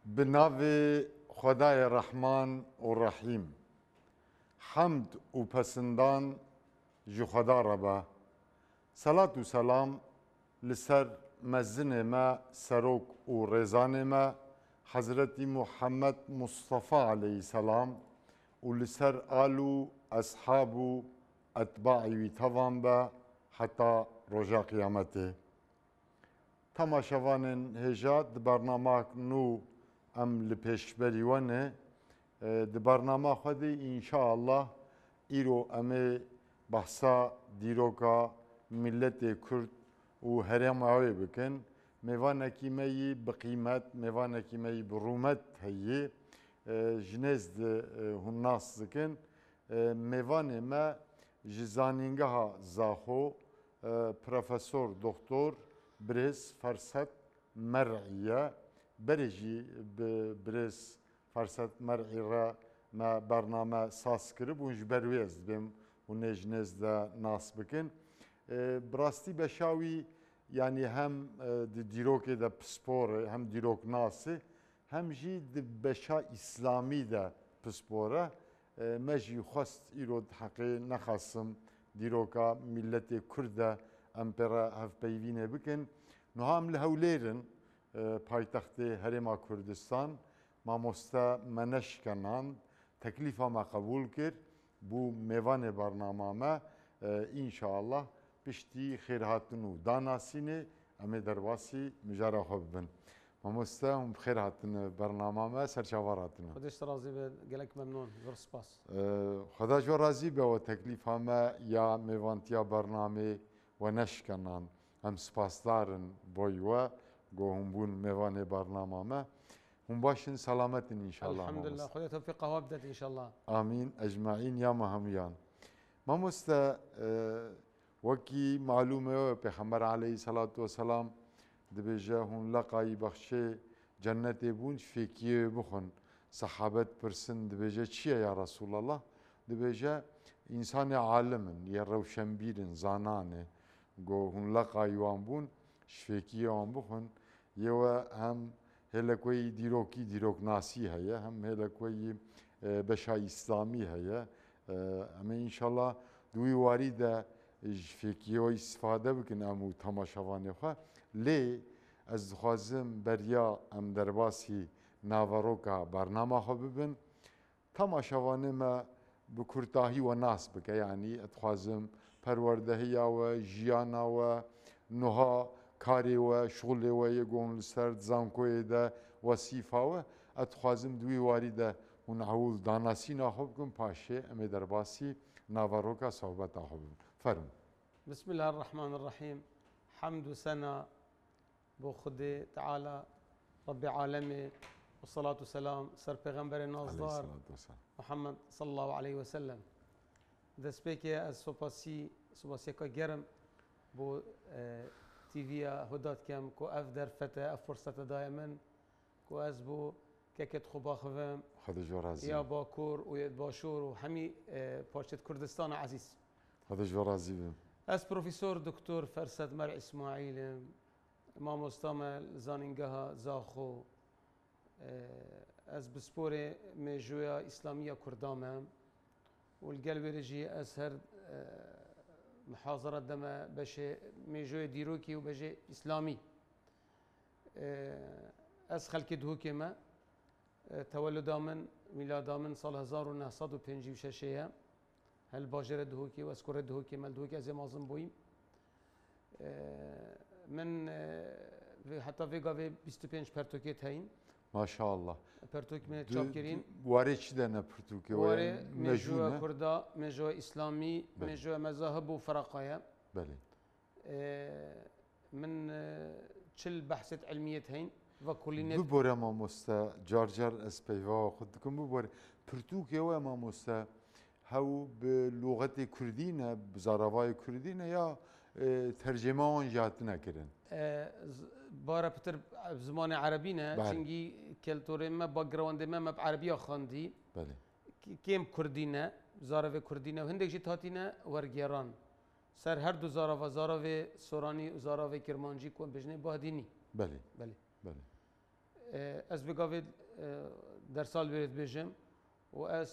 بناوی خدای رحمان و رحیم حمد و پسندان جو خدا ربا صلاة و سلام لسر مزن ما سروک و رزان ما حضرت محمد مصطفى علیه السلام و لسر آلو اصحاب و اتباعی توان با حتی رجا قیامته تماشاوان هجات برنامه نو ام لپیشبری ونه د برنامه خودی انشاءالله ایرو امه بحثا دیروکا ملت کرد و هرم آوی بکن میوانه کیمی بقیمت میوانه کیمی برومت هیه جنز هنناس دکن میوانه ما جزانینگه ها زاخو پروفسور دکتر برز فرصت مرعیه برجی برز فرصت مرعی را ما برنامه ساز کرد و جبرویز بیم و نجنز دا ناس بکن براستی بشاوی یعنی هم دیروک دا پسپور هم دیروک ناسه هم جی بشا اسلامی دا پسپوره مجی خواست ایرود حقی نخواستم دیروکا ملت کرد امپرا هف پیوینه بکن نو هم لهولیرن پایتخت هرما کردستان ماموستا منش کنان تکلیفا ما قبول کرد بو میوان برنامه ما انشاءالله پشتی خیرهاتن و داناسینه امی درواسی مجارا خوب بن ماموستا هم خیرهاتن برنامه ما سرچاوراتن خودش راضی به گلک ممنون زور سپاس خدا جو راضی به و تکلیف ما یا میوانتیا برنامه و نشکنان هم سپاسدارن بایوا گوهم بون میوان برنامه ما هم باشن سلامتن انشاءالله الحمد لله خدا توفیق و بدت انشاءالله آمین اجمعین یا مهمیان ماموستا وکی معلومه پیغمبر علیه الصلاة والسلام دبیجه هون لقای بخشه جنت بون فکیه بخون صحابت پرسن دبیجه چیه یا رسول الله دبیجه انسان عالمن یا روشنبیرن زانانه گو هون لقای وان بون فکیه وان بخون یو هم هلکوی دیروک ناسی هیا هم هلکوی بشای اسلامی هیا اما انشالله دوی واری ده فکیه و استفاده بکن امو تماشاوانه خواه لی از خوازم بریا ام درباسی ناوروکا برنامه خواه ببین تماشاوانه ما بکرتاهی و ناس بکه یعنی اتخوازم پروردهی و جیانا و نوها کاری و شغل و یگون سرد زانکوی ده وصیفه و اتخوازم دوی واری ده اون عول داناسی نخوب کن پاشه امی درباسی ناوروکا صحبت نخوب فرم بسم الله الرحمن الرحيم حمد سنة بو خدي تعالى رب عالمي والصلاة والسلام سر پیغمبر نازدار محمد صلى الله عليه وسلم دست پیکی از سپاسی که گرم بو تیویا هدات کم کو اف در فته اف فرصت دائما کو از بو كيكت خوبا خوام يا باكور ويا باشور وحمي باشت كردستان عزيز هذا جو رازي اس بروفيسور دكتور فرسد مرع اسماعيل ما مستعمل زانينجها زاخو از بسپوري مجويا اسلاميه كردامه والقلب رجي اسهر محاضره دم بشي مجويا ديروكي وبشي اسلامي از خلق دهوكي تولد من میلاد من سال 1956 هل باجر دهوکی و اسکور دهوکی مال دهوکی از مازن بویم من حتی ویگا و 25 پرتوکیت هین ما شاء الله پرتوک من چاپ کردین واره چی دنه پرتوکی واره مجوع کردا مجوع اسلامی مجوع مذاهب و فرقایا بله من چل بحثت علمیت هین ببوره ما مستا جارجر اسپیوا خود کم ببوره پرتوکیه و ما مستا هاو بلغت کردینه بزاروای کردینه یا ترجمه آن جات نکردن باره پتر زمان عربی نه چنگی کلتوری ما باگراند ما بعربی خواندی بله کیم کردینه زاروی کردینه و هندک جیت هاتینه ورگیران سر هر دو زاروی سورانی و زاروی کرمانجی کن بجنه بادینی بله بله بله از بگاوید در سال برید بجم و از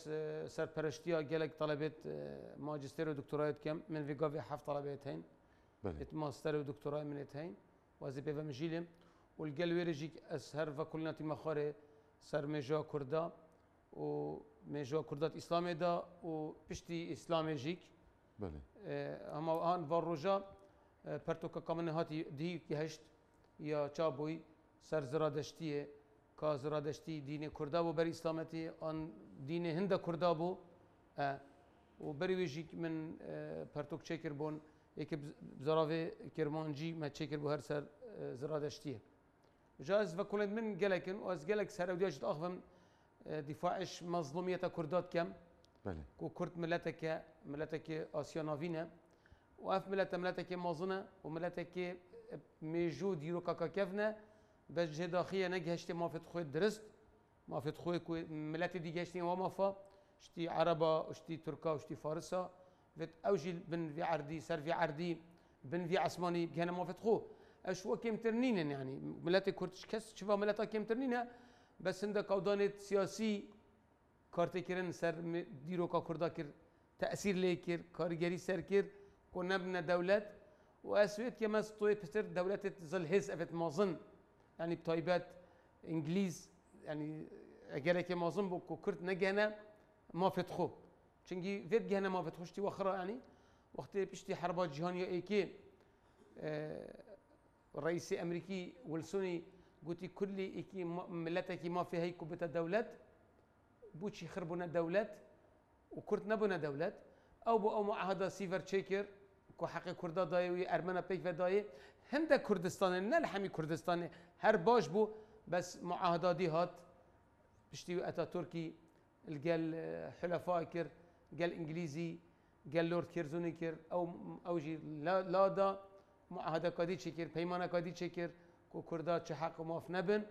سرپرشتیا گلک طلبت ماجستير و دکترایت کم من ویگاوی 7 طلبت هین بله ماستر و دکترای من هین و از بيفا مجيلم والقل ويرجيك أسهر فكلناتي مخاري سر مجا كردا ومجا كردات إسلامي دا وبشتي إسلامي جيك بله هما آن واروجا پرتوكا كامن هاتي دي كهشت يا چابوي سر زرادشتيه كا زرادشتي دين كردا بو بر إسلامتي آن دين هند كردا بو وبري ويجيك من پرتوك چكر بون يك بزراوي كرمانجي ما چكر بو هر سر زرادشتيه جاز وكلت من جلكن واز جلك سعودية أخفم دفاعش مظلومية كردات كم بله وكرد ملتك آسيا نافينا وأف ملتك مازنة وملتك موجود يروكا كيفنا بس جداخية نجهشت ما في تخوي درست ما في تخوي ملت دي جهشتين وما فا شتي عربا وشتي تركا وشتي فارسا فت أوجي بن في عردي سر في عردي بن في عثماني كان ما في تخو أشوا كم ترنين يعني ملت كردش كس شوفا ملتا كم ترنينه بس عندك قودانة سياسي كارتكرن سر ديروكا كردا كر تأثير ليكر كارجري سر كر كنا بنا دولة وأسويت كما استوي بتر دولة تظل هز أفت مازن يعني بطيبات إنجليز يعني أجرك مازن بكو كرد نجهنا ما فتخو چنگي فيت جهنا ما فتخوشتي وخرا يعني وقت بيشتي حربات جهانية إيكي الرئيس الأمريكي ولسوني قلت كل إيكي ملتك ما في هيك بتا دولات بوشي خربنا دولات وكرد نبنا دولات أو معاهدة سيفر تشيكر كو حق كردا داي أرمنا بيك داي هند كردستان نلحمي كردستان هر باش بو بس معاهدة دي هات بشتي أتا تركي الجال حلفاء كر جال إنجليزي جال لورد كيرزوني كر أو جي لا دا معاهدة كادي تشكر بيمانة كادي تشكر كو كردا تحق وماف نبن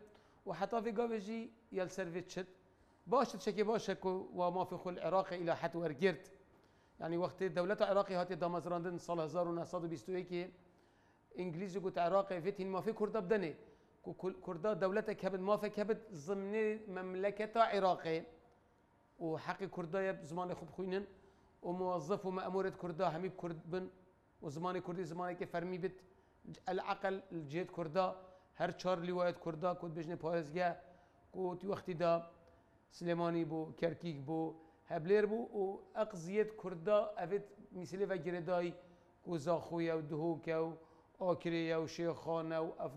وحتى في قابجي يال سيرفيتشت باش تشكي باش كو وما في خل العراق إلى حتى ورجرت يعني وقت الدولة العراقية هاتي دامزراندن سال 1921 إنجليزي قلت عراقي فيتين ما في كردا بدني كو كردا دولتك كبد ما في كبد ضمن مملكة عراقي وحق كردا زمان خوب خوينن وموظف ومأمورة كردا حميب كرد بن وزمان كردي زمانه که فرمی بید العقل الجهد كردا هر 4 لوايت كردا كود بجنه پایزگه كود وقتی دا سليماني بو كركيك بو هبلير بو و اقضيت كردا افت مثل و گرداي كو زاخويا و دهوكا و آكريا و شيخانه و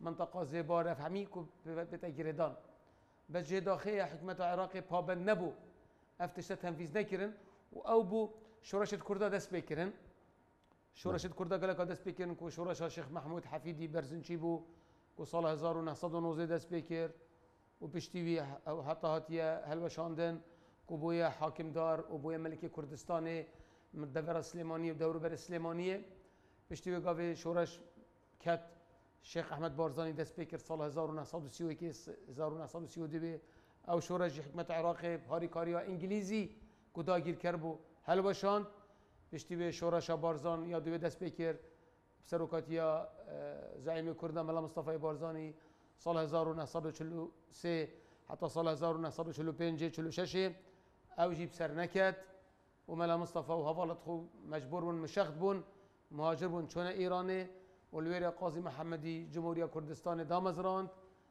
منطقه زباره فهمي كو بتا گردان بس جداخيه حكمه عراقي پابند نبو افتشت تنفيذ نكرن و او بو شورشت كردا دست بكرن شورشت كردا قال لك دست بكرن كو شورش الشيخ محمود حفيدي برزنشي بو كو صال 1909 دست بكر وبشتوي او حتى هاتيا هلوشاندن كو بويا حاكم دار وبويا ملكي كردستاني من الدورة السليمانية ودور بر السليمانية بشتوي قاوي شورش كات الشيخ احمد بارزاني دست بكر صال 1932 او شورش حكمة عراقي هاري كاريا انجليزي كو داگير كربو هلوشاند بشتوي شورش بارزان يا دوي دست بكر بسروكاتيا زعيم كردا ملا مصطفى بارزاني سال 1943 حتى سال 1945 46 او جيب سرنكت وملا مصطفى وهفالت خو مجبور بون مشخت بون مهاجر بون چون ايراني والويري قاضي محمدي جمهورية كردستان دامزراند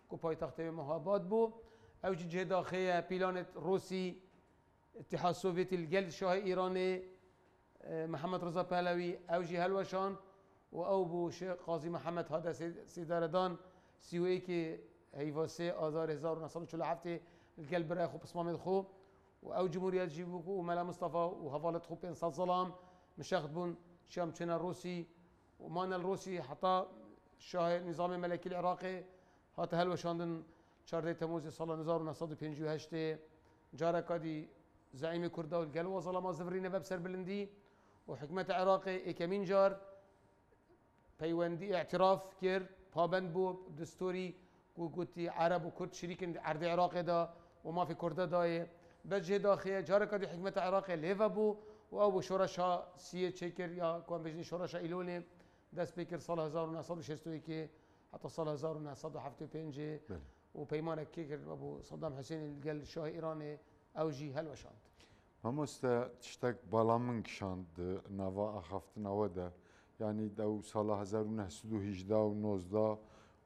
كو پایتخت مهاباد بو او جي جهداخيه بيلانت روسي اتحاد سوفيتي الجل شاه ايراني محمد رضا پهلوي او جي هلوشان و او بو شيخ قاضي محمد هذا سيداردان سيوي كي هيفاسي آذار 1947 القلب راي خو بسمامد خو و او جمهورية جيبوكو وملا مصطفى وهفالت خو بين ظلام مشاخد بون شام چنا روسي ومان الروسي حتى شاه نظام الملكي العراقي هات هلوشاندن 4 تموز سال 1958 جاركادي زعيم كردا والقل وظلام زفرين ببسر بلندي وحكمة عراقي كمين جار بيوندي اعتراف كير پابند بو دستوري قوتي عرب وكرد شريك عرض عراقي دا وما في كردا داي بجه داخيه جارك دي حكمة عراقي ليفا بو او شورشا سيه تشكر يا كون بجني شورشا ايلوني داس بيكر صال 1961 حتى صال 1975 وبيمانك كيكر ابو صدام حسين قال الشاه ايراني او جي هل وشانت همستا تشتك بالامن كشاند نوا أخفت نوادا يعني دو سال 1918 و 19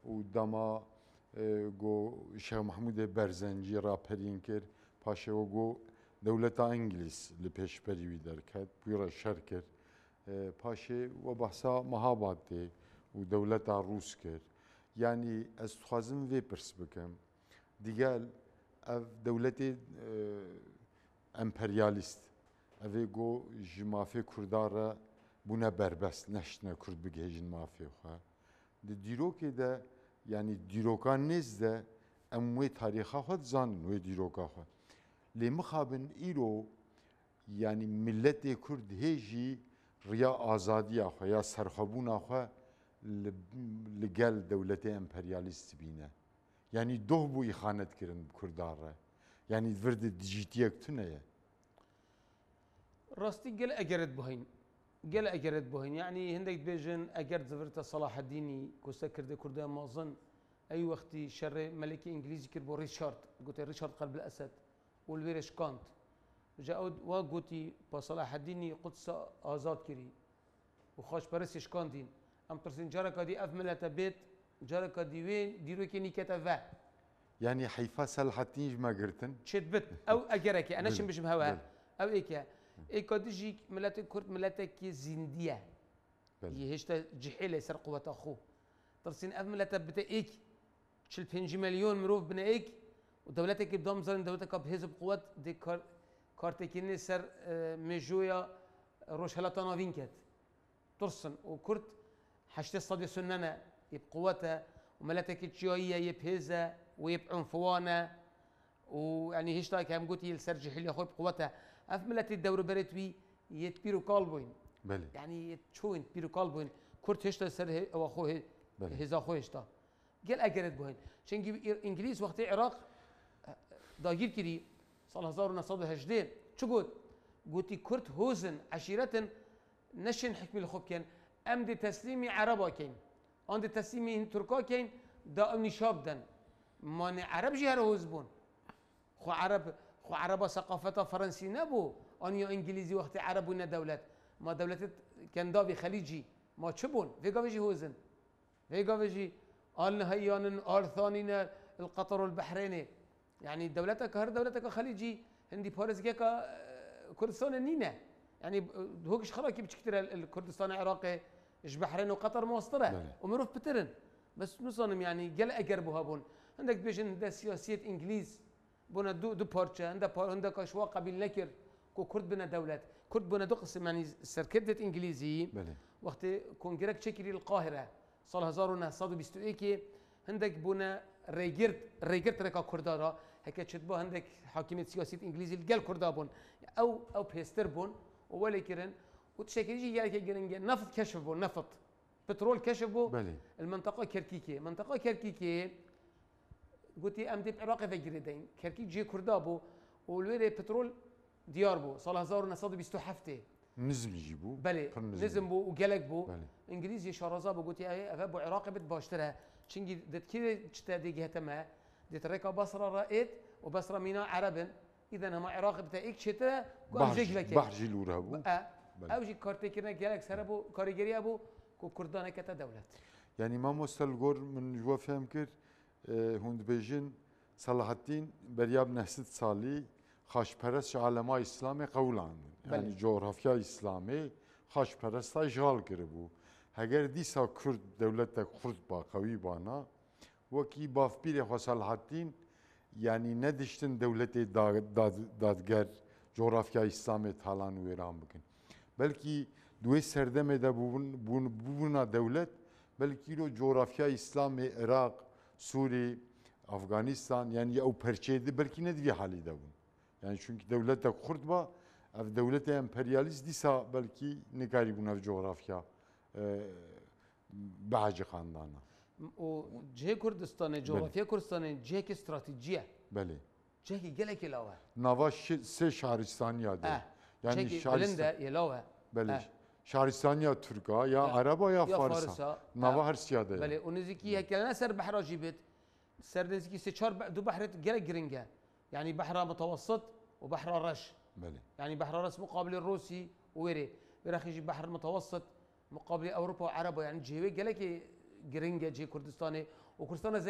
ودما جو شيخ محمود برزنجي راپرين كر پاشه و جو دولت انگلیس لپیش پریوی درکد بیرا شرکر پاشه و بحثا مهابات و دولت روس کرد یعنی از خوازم وی پرس بکم دیگل اف دولت امپریالیست اوی گو جمافی کرداره بونه بربست نشنه کرد بگهجن مافی خواه دیروکی ده یعنی دیروکان نزده اموی تاریخا خود زانن و دیروکا خواه لی مخابن ایرو یعنی ملت کرد هیجی ریا آزادی آخوا یا سرخبون آخوا لگل دولت امپریالیست بینه یعنی دو بوی خانت کرن کرداره یعنی ورد دیجیتیک تونه راستي قال اجرد بهين يعني هندك بيجن اجرد زفرت صلاح الديني كوسا كرد كردا ما ظن اي وقت شر ملكي انجليزي كربو ريشارد قلت ريشارد قلب الاسد والفيرش كانت جاود وقوتي بصلاح الديني قدس ازاد كري وخاش برسش كاندين ام ترسين جاركا دي افملتا بيت جاركا دي وين ديرو كي نيكتا فا يعني حيفا صلاح الدين ما قرتن شد بت او اجرك انا شم بجم هوا او ايكا ايكا ديجي ملاتك كرت ملاتك زنديه يهشتا جحيله يسر قوه اخوه ترسين افملتا بتا ايك شل 5 مليون مروف بنا ايك ودولتك بدهم زين دولتك بحزب قوات دي كارتكيني سر مجويا روش هلا نافين كات ترسن وكرت حشت الصدي سننا يبقوتها وملاتك تشيوية يبهزة ويبعنفوانا ويعني هيش تايك هم قلت يلسرج حلي اخوي بقوتها اف ملات الدور بريتوي يتبيرو كالبوين بله يعني يتشوين بيرو كالبوين كرت هيش سر او اخوه هزا اخوه هيش قال اجرت بوين شنجي انجليز وقت العراق داگیر کردی سال 1918 چه گفت؟ گویی کرد هوزن عشیرتن نشین حکمی الخوب کن ام دی تسلیمی عربا کن آن دی تسلیمی ترکا کن دا امنی شاب دن من عرب جی هر هوز بون خو عربا ثقافتا فرنسی نبو آن یا انگلیزی وقتی عرب بونه دولت ما دولت کنداوی خلیجی ما چه بون؟ ویگا ویجی هوزن ویگا ویجی آل نهیان آل ثانین القطر والبحريني يعني دولتك هر دولتك خليجي هندي باريس جاكا كردستان نينا يعني هوكش خلاكي بتشكتر الكردستان العراقي ايش بحرين وقطر موسطره ومروف بترن بس نصنم يعني جل اجربوا هابون عندك بيجن ده سياسيه انجليز بنا دو بارتشا عندك اشواق قبيل نكر كرد بنا دولات كرد بنا دو قسم يعني سركدت انجليزي وقت كونجرك تشكري القاهره صار 1921 عندك بنا ريجرت ركا كردارا هيك تشبه عندك حاكميه سياسيه انجليزي الجال كردابون او بيستربون ولا كيرن وتشكيجي جاي كيرن نفط كشفوا نفط بترول كشفوا المنطقه كركيكيه منطقه كركيكيه قلتي ام دي العراق فجردين كركيك جي كردابو والويري بترول دياربو صار 1927 نزم يجيبوا بله نزم بو وقلق بو انجليزي شارزابو قلتي افابو عراقي بتباشترها شنجي دت كذا تشتادي جهتما دت ريكا بصره رأيت وبصره مينا عربن اذا هم عراق بتاعك شتا بحجي لورابو اوجي كارتيكنا جالك سربو كاريجري ابو كردانه كتا دولت يعني ما مستلغور من جوا فهم كر هوند بيجن صلاح الدين برياب نهست صالي خاش پرست علماء اسلامي قولان يعني جغرافيا اسلامي خاش پرست اشغال كربو اگر دیسا کرد دولت کرد با قوی بانا وکی باف بیر خصال حتین یعنی ندشتن دولت دادگر جغرافیا اسلامی تالان و ایران بکن بلکی دوی سردمه دا بونا دولت بلکی رو جغرافیا اسلامی عراق سوری افغانستان یعنی او پرچه دی بلکی ندوی حالی دا بون yani çünkü devlet kurd ba ev devlet emperyalist disa belki nikari buna coğrafya بعج خاندانا وجهه كردستان جغرافيا كردستان جهه استراتيجيه بله جهه جلك يلاوه نواش سه شهرستانيا ده يعني شهرستان يلاوه بله شهرستانيا تركا يا عربا يا فارسا نوا هر سياده بله ونزكي هكذا سر بحر جيبت سردنسكي سيتشار دو بحر جلك جرينجا، يعني بحر متوسط وبحر رش. بله. يعني بحر رش مقابل الروسي ويري براخ يجي بحر متوسط مقابل اوروبا وعربا، يعني جهوي جلك جرينجا جي كردستاني، وكردستان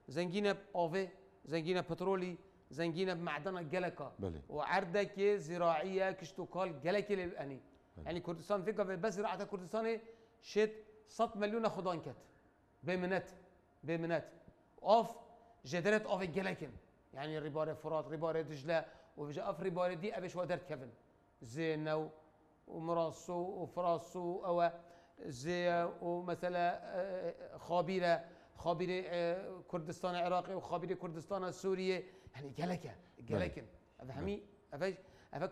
زنجينه بأوفي، زنجينه بترولي، زنجينه بمعدن جلكا. بله. وعردك زراعيه كشتوكال جلك يعني. يعني كردستان فيك بس زراعه كردستاني شت 100 مليون خدان كت بمنات اوف جدرت اوف جلكن، يعني ريبار فرات ريبار دجله وفجأة في ريبار دي ابي شو درت كفن زينو ومراسو وفراسو او زي ومثلا خابيره كردستان العراقي وخابيره كردستان سوريا، يعني جلكن افهمي افا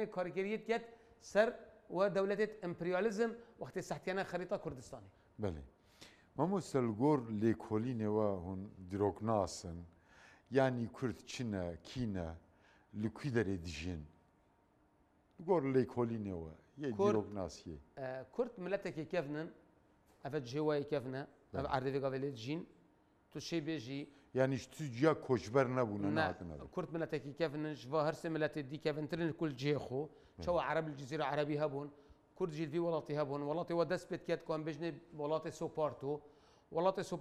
كاركيريت جت سر ودولة امبرياليزم وقت سحتيانا خريطة كردستاني. بله. ما مسلجور ليكولين وهن دروغناسن، يعني كرد چنا كينا لكيدر دجين. جور ليكولين و دروغناسية. كرد ملتك كيفنن افا جواي كيفنا افا عرضي قبل دجين تشي بيجي. يعني اشتجا كوشبر نبونا نعم. كرد ملتك كيفنن جوا هرسي ملت دي كيفن ترين كل جيخو شو عرب الجزيرة العربية هبون كرد جيل في ولاتي هبون ولاتي ودسبت كات كون بجنب ولاتي سوبارتو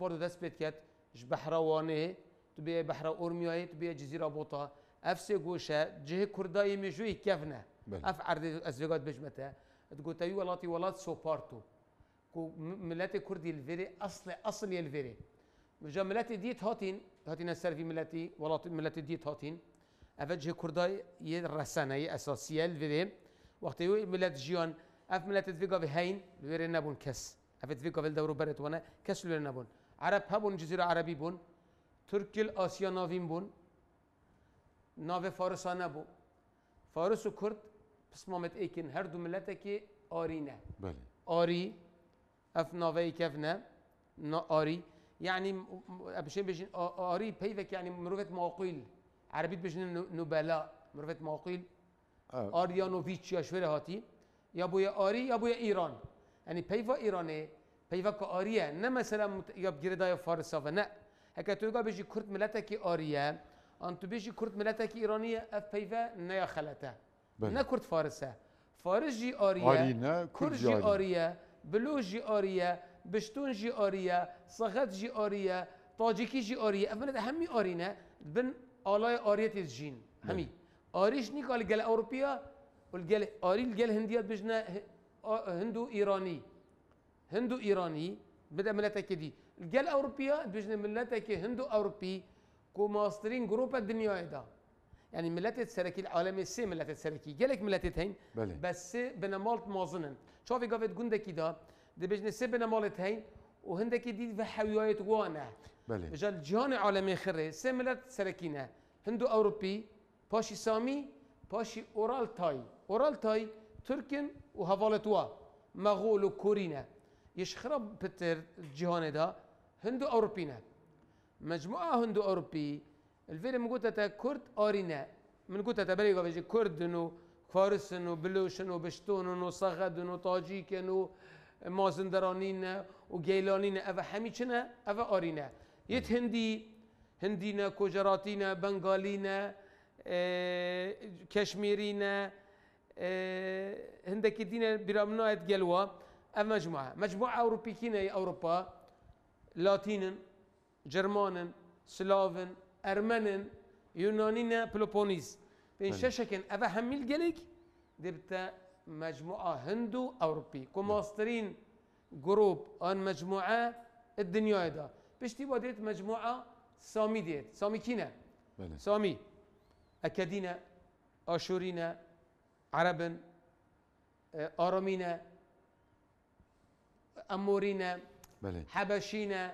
دسبت كات بحروانه تبي بحر اورمياي تبي جزيرة بوطا افسي جوشا جه كرداي مجوي كيفنا اف عرض ازفيغات بجمتها تقول تبي ولات سوبارتو كو ملاتي كردي الفيري اصل الفيري مجا ملاتي ديت هاتين السيرفي ملاتي ديت هاتين افجه كرداي يرسانه اساسيه الفيديو وقت يو ملات جيون اف ملات فيغا بهين لوير نابون كس افت فيغا بالدورو برت وانا كس لوير نابون عرب هبون جزيره عربي بون تركيل اسيا نافين بون ناف فارس نابو فارس وكرد بسمامت ايكن هر دو ملتك ارينا بله اري اف نافي كفنا اري يعني بشين بيجين اري بيفك يعني مروفه معقول عربيت بجن نوبلا مروفت معقول آريانوفيتش يا شوية هاتي يا بويا آري يا بويا إيران، يعني بيفا إيراني بيفا كآرية نه مثلا يا بجردا يا فارسا فنا هكذا تقول بيجي كرد ملتك آرية أنتو بيجي كرد ملتك إيرانية أف بيفا نيا خلته نه كرد فارسة فارس جي آرية كرد جي آرية بلوش جي آرية بشتون جي آرية صغت جي آرية طاجيكي جي آرية أفنى همي آرينا بن آلای آریت الجین همی آریش نیک آل گل أوروبيا والجل آری الجل هنديات بجنا هندو إيراني بدأ ملتك دي الجل أوروبيا بجنا ملتك هندو أوروبي كو ماسترين جروب الدنيا دا يعني ملتت سركي العالمي سي ملتت سركي جالك ملتت هين بس بنمالت مازنن شوفي قافت جندك دا دي بجنا سي بنمالت هين وهندك دي في حويات وانا بجال الجهان العالمي خري سي ملت سركينا هندو أوروبي باشي سامي باشي أورال تاي تركن وهفالتوا مغول وكورينا يشخرب بتر الجهان دا هندو أوروبينا مجموعة هندو أوروبي الفيلم مقولة كرد آرينا من قلت تبريغا بيجي كرد انو فارس انو بلوش انو بشتون انو صغد انو طاجيك انو مازندرانين وجيلانين افا حميشنا افا آرينا يت هندينا كوجراتينا بنغالينا كشميرينا هندك دينا برامنايت جلوا مجموعة أوروبيين أوروبا لاتينن جرمانن سلافن أرمنن يونانينا بلوبونيس بين شاشكن أفا هميل جلك دبتا مجموعة هندو أوروبي كماسترين جروب أن مجموعة الدنيا دا بشتي وديت مجموعة سامي ديت سامي كينا سامي أكادينا آشورينا عربن آرامينا أمورينا حبشينا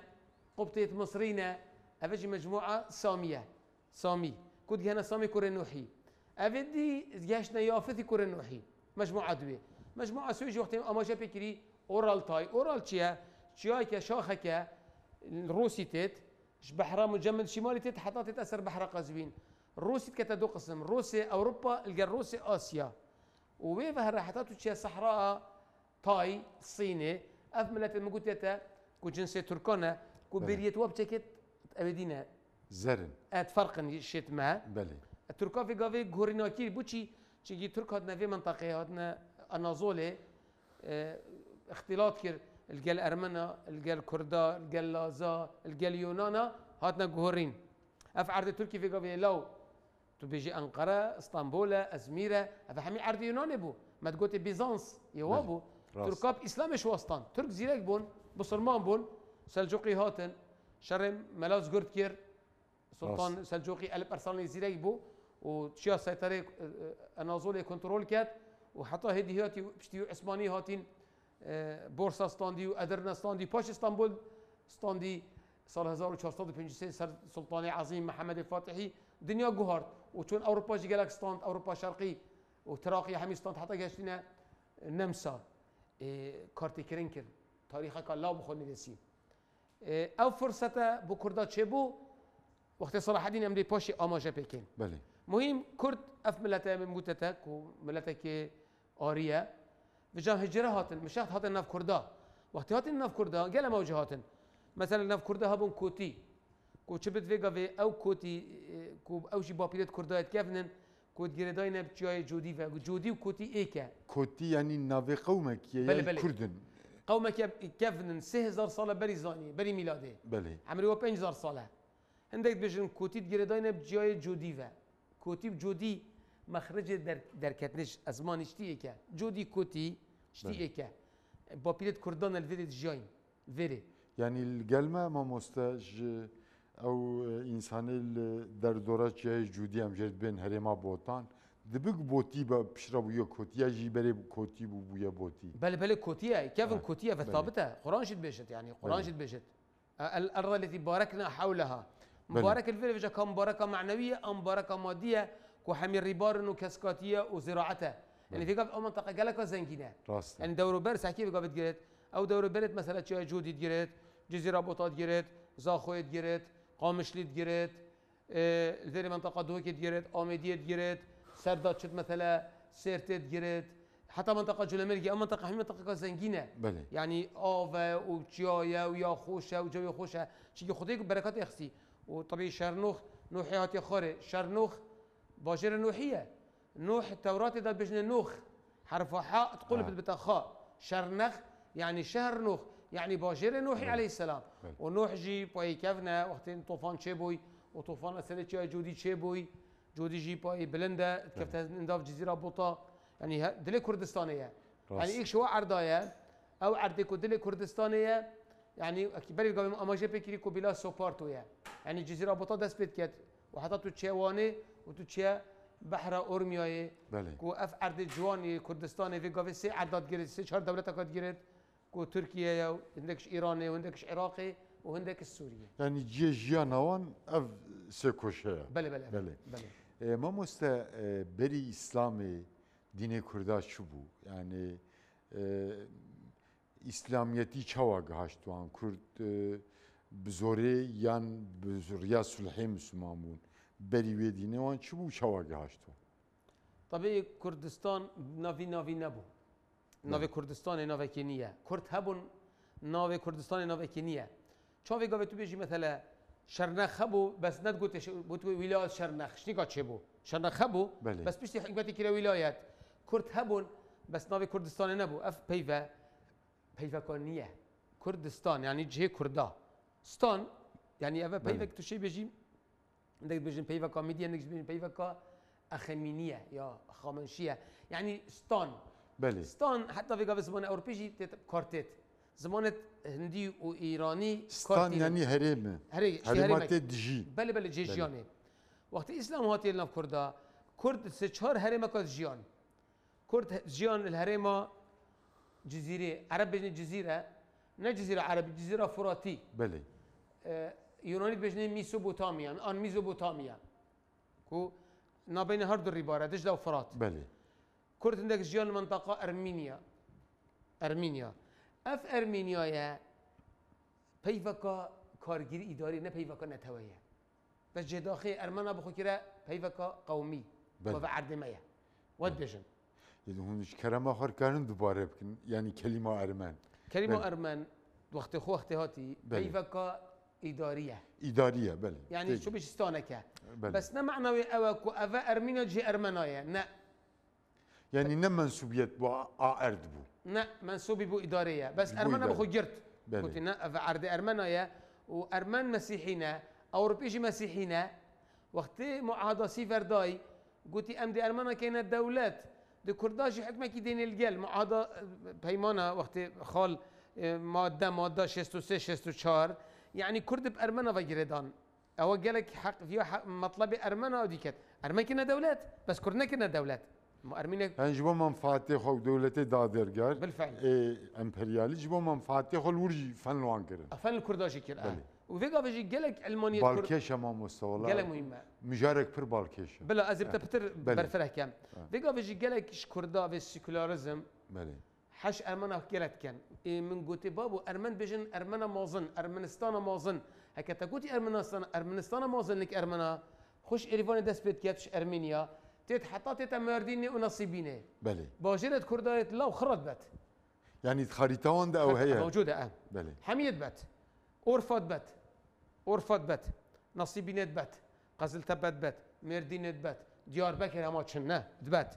قبطية مصرينا أفجي مجموعة سامي كنت هنا سامي كورنوحي أفدي جاشنا يافثي كورنوحي مجموعة دوي مجموعة سويجي وقت أما جا بكري أورال تشيا كشاخك الروسي تيت بحرة مجمد شمالي تيت حتى تتأثر بحر قزوين الروسي كتدو قسم روسيا أوروبا الجا روسيا آسيا وبيفها راحتات تشيا صحراء تاي الصيني أفملت المقوتيتا كو جنسية تركانا كو بيريت وابتكت أبدينا زرن فرقا شيت ما بله التركا في قافي غوريناكي بوشي تيجي ترك هاتنا في منطقة هاتنا أناضولة اختلاط كر الجال أرمنا الجال كردا الجال لازا الجال يونانا هاتنا غورين اف عرض تركي في قافي لو تبيجي أنقرة اسطنبول أزميرة هذا حمي عرض يوناني بو ما تقولي بيزانس يوابو تركاب إسلامش وسطان ترك زيرك بون بصرمان بون سلجوقي هاتن شر ملاز قرد كير سلطان سلجوقي ألب أرسلان زيرك بو وتشيا سيطرة أناضولة كنترول كات وحتى هدي هاتي بشتيو عثماني هاتين بورصة ستاندي وأدرنا ستاندي باش اسطنبول ستاندي سال 1453 سر سلطان عظيم محمد الفاتحي دنيا جوهر وشون أوروبا جي جالك ستاند أوروبا شرقي وتراقي حمي ستاند حتى جاشتنا نمسا كارتي كرينكر تاريخك الله بخون نسي أو فرصة بكردا تشبو وقت صلاح الدين أمري باشي أماجة بكين بله مهم كرد أف ملته من موتتك وملتك آرية بجام هجرة هاتن مشاهد هاتن ناف كردا وقت هاتن ناف كردا قال موجه هاتن مثلا ناف كردا هبون كوتي كو شبت فيجا في أو كوتي كو أو شي بابيلت كردا يتكفنن كود جرداينا بتشاي جودي في جودي وكوتي إيكا كوتي يعني نافي قومك يا كردن قومك كفنن 6000 صالة بري زاني بري ميلادي بله عمري 5000 صالة عندك بيجن كوتي جرداينا بتشاي جودي في كوتي بجودي مخرج دركتنش أزمان اشتيكا جودي كوتي اشتيكا بابيلت كردان الفيري جاين فيري يعني القلمة ما مستج او انسان در دورات جای جودی هم جرد بین هرما بوتان دبگ بوتی با بشربو یا کوتیا جی بری کوتی بو بویا بوتی بله كوتيا كيفن كوتيا فثابته قران شد بيشت يعني قران شد بيشت الارض التي باركنا حولها مبارك الفيلفجا كان مباركه معنويه ام مباركه ماديه كحمي ريبار وكسكاتيه وزراعته يعني في قف منطقه قالك زنجينه يعني دورو برس حكي في قف جريت او دورو برت مثلا شي جودي جريت جزيره بوطات جريت زاخويت جريت قامشليت جريت الفيري منطقه دوكي جريت اميديه جريت سردات شد مثلا سيرتت جريت حتى منطقه جولمرجي او منطقه حمي منطقه زنجينه بله يعني آوا وجايا ويا خوشه وجوي خوشه شي خديك بركات اختي وطبيعي شرنوخ نوحيات خوري شرنوخ باشر نوحيه نوح التوراه ده بجن نوخ حرف حاء تقول بالبتاخاء شرنخ يعني شهر نوخ يعني باشر نوحي عليه السلام ونوح جي باي كفنا وقتين طوفان شيبوي وطوفان اسلتي جودي شيبوي جودي جي باي بلندا كفت نداف جزيره بوطا يعني دلي كردستانيه يعني ايش شو عرضايا او عرضكو دلي كردستانيه يعني بري قبل اما جي بكري كو بلا سوبارتويا يعني جزيره بوطا دست بيت وحتى تو تشيواني وتو بحر اورمياي كو اف عرض جواني كردستاني في قبل سي عدد جريت سي 4 دولتك جريت كو تركيا وعندكش ايراني وعندكش عراقي وعندك السوري يعني جي نوان اف سكوشا بله ما مستا بري اسلامي دين كردا شبو يعني اسلاميتي چاوا گهشتوان كرد بزوري يان بزوريا صلحي مسلمانون بري وي دينه وان چبو چاوا گهشتو طبيعي كردستان نافي نبو ناوی کردستان ناوی کنیه کرد هبون ناوی کردستان ناوی کنیه چاوی گاوی تو بیجی مثلا شرنخ هبو بس ند گوتش بوت ولایت شرنخ شنیگا چه بو شرنخ هبو بس بیشتر حکمتی که ولایت کرد هبون بس ناوی کردستان نبو اف پیوا کنیه کردستان یعنی جه کردا ستان یعنی اف پیوا تو شی بیجی عندك بيجن پیوا کامیدی عندك بيجن پیوا اخمینیه یا خامنشیه یعنی ستان بله ستان حتى في قبل زمان أوروبي كارتيت زمان هندي وإيراني ستان يعني هرم هرمات دجي بله جيجياني وقت الإسلام هاتي لنا في كردا كرد سچهار هرم كات جيان كرد جيان الهرم جزيرة عرب بيجن جزيرة نه جزيرة عربي جزيرة فراتي بله يوناني بيجن ميسوبوتاميا آن ميزوبوتاميا كو نابين هرد الربارة دجلة وفرات بله كرد عندك جيان منطقة أرمينيا اف أرمينيا يا بيفكا كارجري إداري نه بيفكا نتوية بس جداخي أرمنا بخو كرا بيفكا قومي وفي عردمية ود بيجن يعني هونش كلام آخر كارن دوباره بكن يعني كلمة أرمان كلمة أرمان وقت خو وقت هاتي بيفكا إدارية إدارية بله يعني شو بيش استانكه بله. بس نمعنى أوكو أفا أرمينيا جي أرمنايا نا يعني نم منسوبية بو أرد بو نا منسوبي بو إدارية بس بو أرمنا إداري. بخو جرت بله. قلت نا أفا عرض أرمنايا وأرمن مسيحينا أوروبيجي مسيحينا وقتي معاهدة سيفر داي قلت أمدي أرمنا كاينة دولات دي كرداجي حكمة كي دين الجل معاهدة بيمانة وقت خال مادة 63 64 يعني كرد بأرمنا فجردان أو قالك حق في حق مطلب أرمنا وديكت أرمنا كنا دولات بس كردنا كنا دولات مو أرمينا يعني جبوا منفعتي خو دولتي دادرجار بالفعل امبريالي جبوا منفعتي خو الورجي فنلوان كرن أفن الكرداجي كير بله. وفي قافجي قالك ألمانيا كرد بالكيشة ما مستوى قالك مهمة مجارك بر بالكيشة بلا أزبت بتر بله. برفره كم في قافجي قالك كردا في السيكولاريزم بله حش أرمنا قالت كان من قوتي بابو أرمن بيجن أرمنا مازن أرمنستان مازن هكا تقولي أرمنستان مازن لك أرمنا خوش إيرفان دست بيت كاتش أرمينيا تيت حطات تيت مرديني ونصيبيني بله باجرت كردايت لا وخرط بت يعني خريطان ده أو هي موجودة بله حميد بت أورفات بت نصيبينت بت قزلت بت مردينت بت ديار بكر هما تشنا بت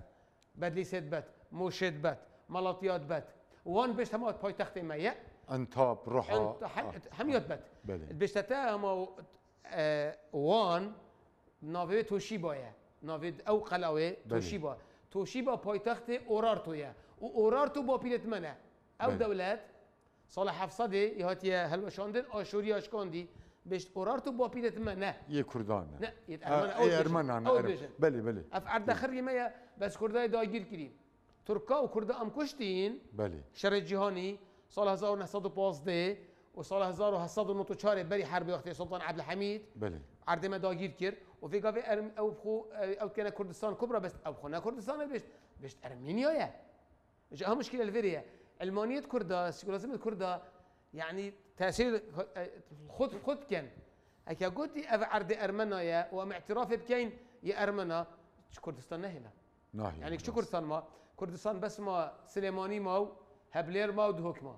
بدليست بت موشت بت ملاطيات بت وان بيش همات باي تختي مية أنتاب روحا انت حميات بت بله بيش تتا هما وان نافي توشيبايا نافي او قلاوي توشيبا توشيبا باي تختي اورارتويا واورارتو بابيلت منا او بله. دولات صالح حفصدي يهاتيا هلوشاندن اشوريا اشكاندي بيش اورارتو بابيلت منا يه كردان لا يتأرمن اي ارمن انا او بيجن بله بله افعل داخل ميا بس كرداي دايجير كريم تركا وكردا ام كشتين بله شر جهاني سال 1915 وسال 1994 بري حرب وقت سلطان عبد الحميد بله عرض ما داگیر کرد و في قافي او بخو او كان كردستان كبرى بس او خنا كردستان بيش ارمينيا يا جاها مشكله الفيريا المانيه كردا سيكولازم كردا يعني تاثير خد كان هكا قلتي عرض ارمنايا واعتراف بكين يا ارمنا كردستان نهلا ناهي يعني شو كردستان ما كردستان بس ما سليماني ما هبلير ما ودهوك ما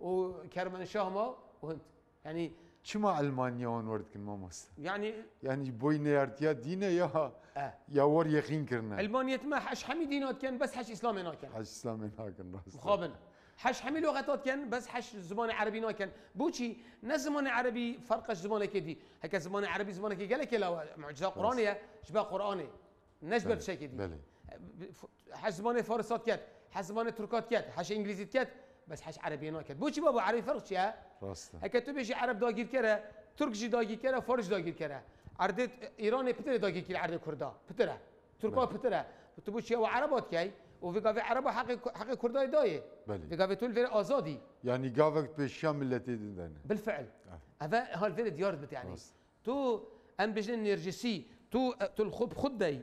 وكرمنشاه ما وهند يعني شما المانيا ورد كلمة مصر يعني بوي نيارتيا دينا يا ور يقين كرنا المانيا ما حش حمي دينات كان بس حش اسلامي كان حش اسلامي كان راس مخابن حش حمي لغات كان بس حش زمان عربي كان بوشي ناس زمان عربي فرقش زمان كدي هكا زمان عربي زمان كي قالك لا معجزه قرانيه شبه قراني نجبر شيء كدي حش زمان فارسات كات حش زمان تركات كات حش انجليزي كات بس حش عربي ناكد بوشي بابا عربي فرق يا راسته هكا تو بيجي عرب داگیر كره ترك جي داگیر كره فارس داگیر كره عرض ايران بتر داگیر كره عرض كردا بتره تركا بتره تو بوشي و عربات كاي وفي قافي عرب حق كرداي دايه في قافي تول فير ازادي يعني قافك بالشام ملتي دندن بالفعل هذا هالفير ديار بت يعني تو ام بيجن نرجسي تو الخب خدي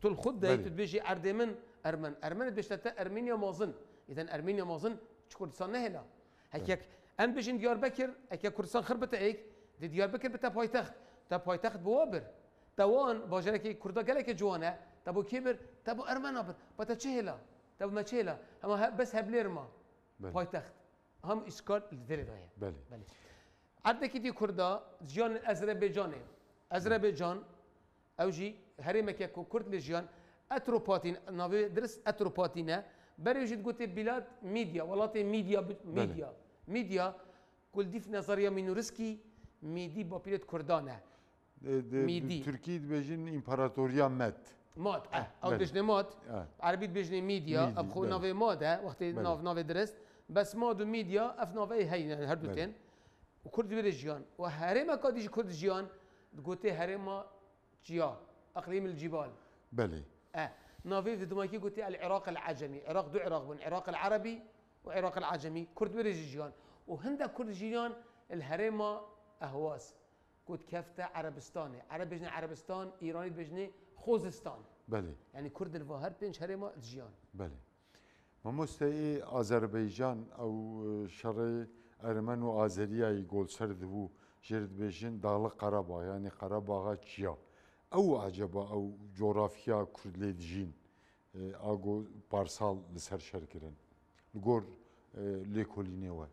تو الخدي بيجي عرض من ارمن بيشتا ارمينيا مازن اذا ارمينيا مازن كردستان نهلا هيك ام بيجن ديار بكر هيك كردستان خربت هيك دي ديار بكر بتا بايتخت تا بايتخت بوابر توان باجرك كردا قالك جوانا تبو كبر تبو ارمنا بر بتا تشهلا تبو ما تشهلا اما بس هبليرما بايتخت هم اسكال الفيري دايا بله عندك دي كردا جيان اذربيجان اوجي هرمك يكو كرد لجيان اتروباتين نافي درس اتروباتينا بريجي تقول بلاد ميديا ولاتي ميديا كل دي في نظريه مينورسكي ميدي بابيلت كردانه ميدي تركي بيجن امبراطوريا مات او بيجن مات عربي بيجن ميديا ابخو نافي ماده وقت نافي درست بس ماد وميديا اف نافي هي هردوتين وكرد بريجيان وهرما كاديج كرد جيان قلت هرما جيا اقليم الجبال بله نافي في دماغي قلت العراق العجمي عراق دو عراق بين عراق العربي وعراق العجمي كرد بريجيان وهندا كردجيان الهرما اهواس قلت كفته عربستاني عرب بجني عربستان ايراني بجني خوزستان بله يعني كرد الفاهر بينش هرما جيان بله ما مستوى اذربيجان او شرق ارمن وازريا يقول سردبو جرد بيجن داغلق قرابا يعني قرابا تشيا او عجبا او جغرافيا كرد ليدجين اغو بارسال لسر شركرن لغور ليكولينيوا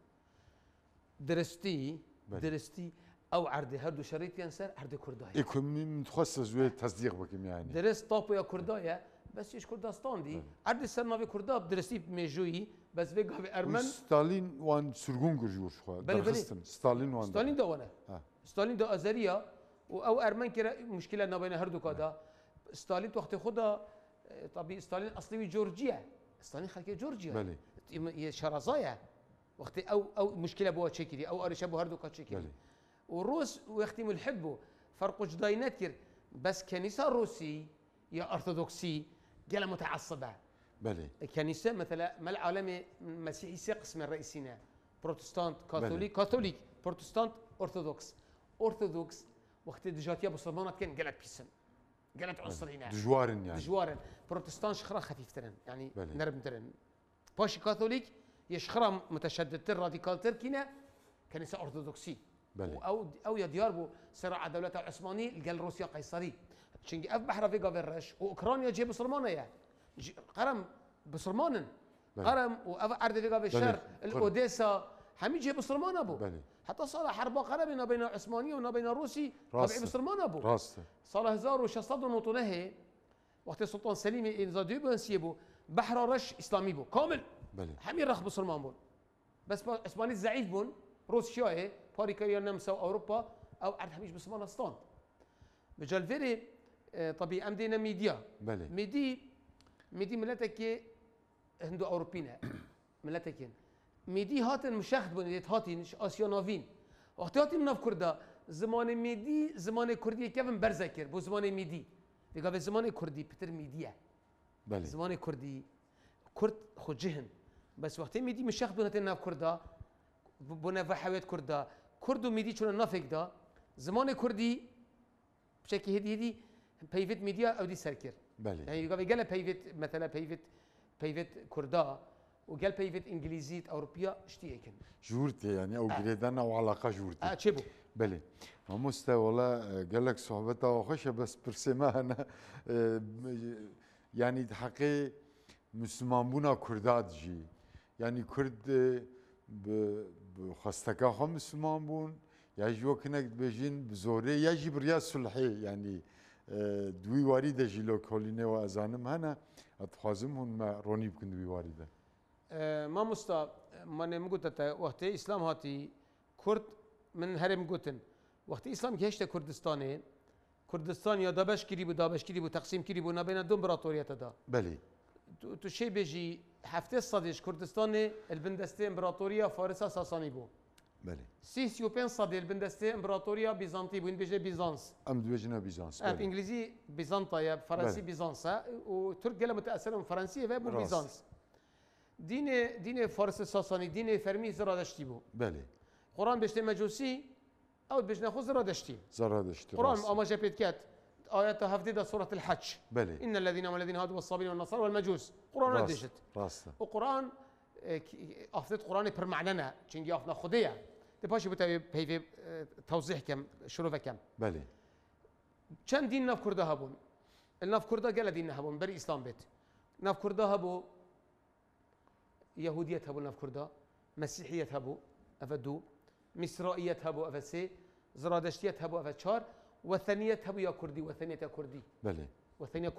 درستي او عرض هردو شريط ينسر عرض كرداي يكون متخصص زوي تصديق بكم يعني درس طابو يا كردايا بس ايش كردستان دي عرض سرنا في كردا بدرسي بميجوي بس في قاف ارمن ستالين وان سرغون كرجور شو بلي. ستالين وان ستالين ده وانا ستالين ده ازريا او ارمن كرا مشكله ما بين هردو كذا ستالين وقت خدا طبي ستالين اصلي جورجيا ستالين خلقي جورجيا بلي شرازايا وقت او مشكله بو تشيكي او ارشبو هردو كاتشيكي بلي والروس وقت ملحبوا فرق جداينات كير بس كنيسه روسي يا ارثوذكسي قال متعصبه بلي الكنيسه مثلا ما العالمي مسيحي سي قسم الرئيسيين بروتستانت كاثوليك بروتستانت ارثوذكس وقت دجاتيا بسلمانات كان قالت بيسن قالت عنصريين دجوارن يعني دجوارن بروتستان شخرا خفيف ترن يعني بلي. نرم ترن باشي كاثوليك يشخرا متشدد تر راديكال تركينا كنيسه ارثوذكسي بلي. او يا ديار بو صراع الدوله العثماني قال روسيا قيصري شنجي اف بحر فيغا فيرش واوكرانيا جي بسلمانيه قرم بسلمان قرم وارض فيغا بالشرق الاوديسا حمي جي بسلمان ابو بلي. حتى صار حرب قرب بين العثماني وبين الروسي طبيعي بسلمان ابو راسته صار 1600 نوطنه وقت السلطان سليم اذا ديبو سيبو بحر رش اسلامي بو كامل بلي. حمي رخ بسلمان بون بس عثماني ضعيف بون روسيا باريكا نمسا اوروبا او عرض حميش بسلمانستان بجال فيري طبيعي امدينا ميديا بلي. ميدي ملتك هندو اوروبينا ملتك ميدي هاتن مشاخد بون هاتين اسيا نافين وقت هاتين ناف كردا زمان ميدي زمان كردي كيفن برزكر بو زمان ميدي ديغا زمان كردي بتر ميديا بلي. زمان كردي كرد خو جهن بس وقت ميدي مشاخد بون ناف كردا بنا فحويت كردا كردو ميدي شلون نافك دا زمان كردي بشكل هدي بيفت ميديا او دي سركر بلي. يعني قال بيفت مثلا بيفت كردا وقال بيفت انجليزيت اوروبيه اشتيكن جورتي يعني او جريدان او علاقه جورتي تشبو بلي ماموستا والله قال لك صحبتها وخشه بس برسمها انا يعني حقي مسلمان بونا كردات جي يعني كرد بخستكا هم مسلمان بون يجي وكنك بيجين بزوري يجي برياض صلحي يعني دوي وارده جيلو كولينه وازانم هنا اتخازمهم ما روني بكن دوي وارده ما مستا من مقولت وقت اسلام هاتي كرد من هرم قوتن وقت اسلام جهشت كردستان يا دابش كري بو تقسيم كري بو نبين دو امبراطوريات دا بلي تو شي بيجي هفته صديش كردستان البندستي امبراطوريه فارسا ساساني بو بلي سيس يوبين صدي البندستي امبراطوريه بيزنطي بو بيجي بيزانس ام دوجنا بيزانس بانجليزي بيزنطه يا فرنسي بيزانس وترك قال متاثر من فرنسي فبو بيزانس دين فارس ساساني دين فرمي زرادشتي بو بلي قرآن بيشتي مجوسي او بيشنا خو زرادشتي زرادشتي قرآن اما جابت كات آيات هفديدة سورة الحج بلي إن الذين والذين هادوا والصابين والنصارى والمجوس قرآن ردشت راسته وقرآن أفضل قرآن برمعننا چنگي أفضل خدية تباشي بتاعي بيفي توضيح كم شروع كم بلي چند دين ناف كرده هبون الناف كرده قال دين هبون بري إسلام بيت ناف كرده هبو يهودية هبو ناف كرده مسيحية هبو أفدو مصرائية هبو أفسي زرادشتية هبو أفشار وثنية هبو يا كردي وثنية كردي بلي وثنية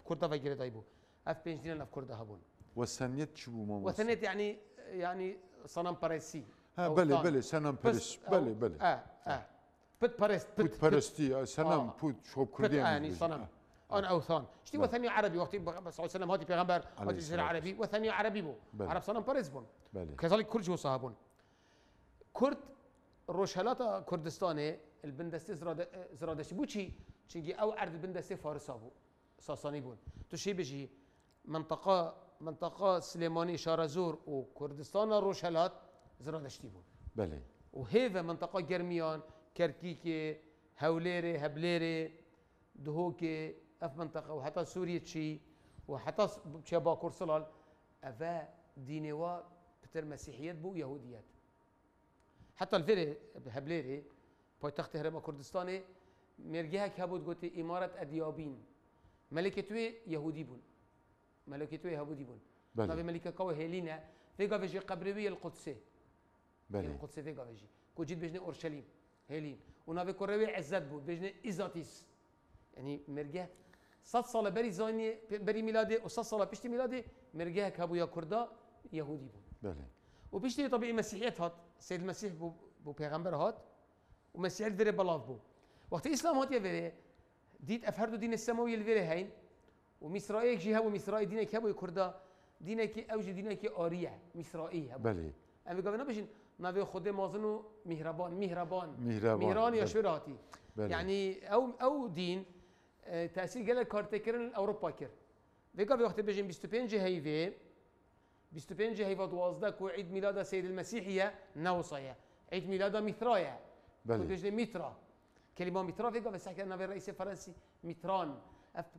كرده فجر دايبو اف بينج دين ناف كرده هبون والثانية شو ماما وثنية يعني صنم باريسي بلي سنم باريس بلي بت باريس بوت بارستي سنم بوت شو كردي يعني صنم انا اوثان شتي وثنية عربي وقت صلى الله عليه وسلم هاتي پیغمبر هاتي سير عربي وثنية عربي بو عرب صنم باريس بون كذلك كل جو صاحبون كرد روشهلات كردستان البندستي زرادشتي بوشي چنگي او عرض البندستي فارسا بو ساساني بون تو شي بيجي منطقة سليماني شارزور وكردستان روشهلات زرادشتي بون بلي وهيفا منطقة جرميان كركيكي هوليري هبليري دهوكي اف منطقة وحتى سوريا تشي وحتى تشي باكور صلال افا دينيوا بتر مسيحيات بو يهوديات حتى الفيري هبليري بايتخت هرم كردستاني مرجعها كابود قلت إمارة أديابين ملكتوي يهودي بون ملكتوي يهودي بون نبي ملكة قوي هيلينا في قافجي قبروي القدسي بلي القدسي في قافجي كوجيت بجنة أورشليم هيلين ونافي كروي عزت بو بيجن إيزاتيس يعني مرجع 100 سال بري زاني بري ميلادي و 100 سال بيشتي ميلادي مرجع كابو يا كردا يهودي بو بله وبيشتي طبيعي مسيحيات هات سيد المسيح بو بيغمبر هات ومسيحيات فيري بلاف بو وقت الإسلام هات يفيري ديت أفهردو دين السماوي الفيري هين ومصرائيل جي هبو مصرائيل دينك هبو كردا دينك أوج دينك آرية مصرائيل هبو بله أنا قلنا بيجن نبي خده مازنو مهربان يا شوراتي يعني أو دين تأثير جل كارتكرن الأوروبا كر فيكا في وقت بيجن 25 هيفا دوازده كو عيد ميلاد سيد المسيحية نوصية عيد ميلاد ميترايا بيجن ميترا كلمة ميترا فيكا بس حكى نبي الرئيس الفرنسي ميتران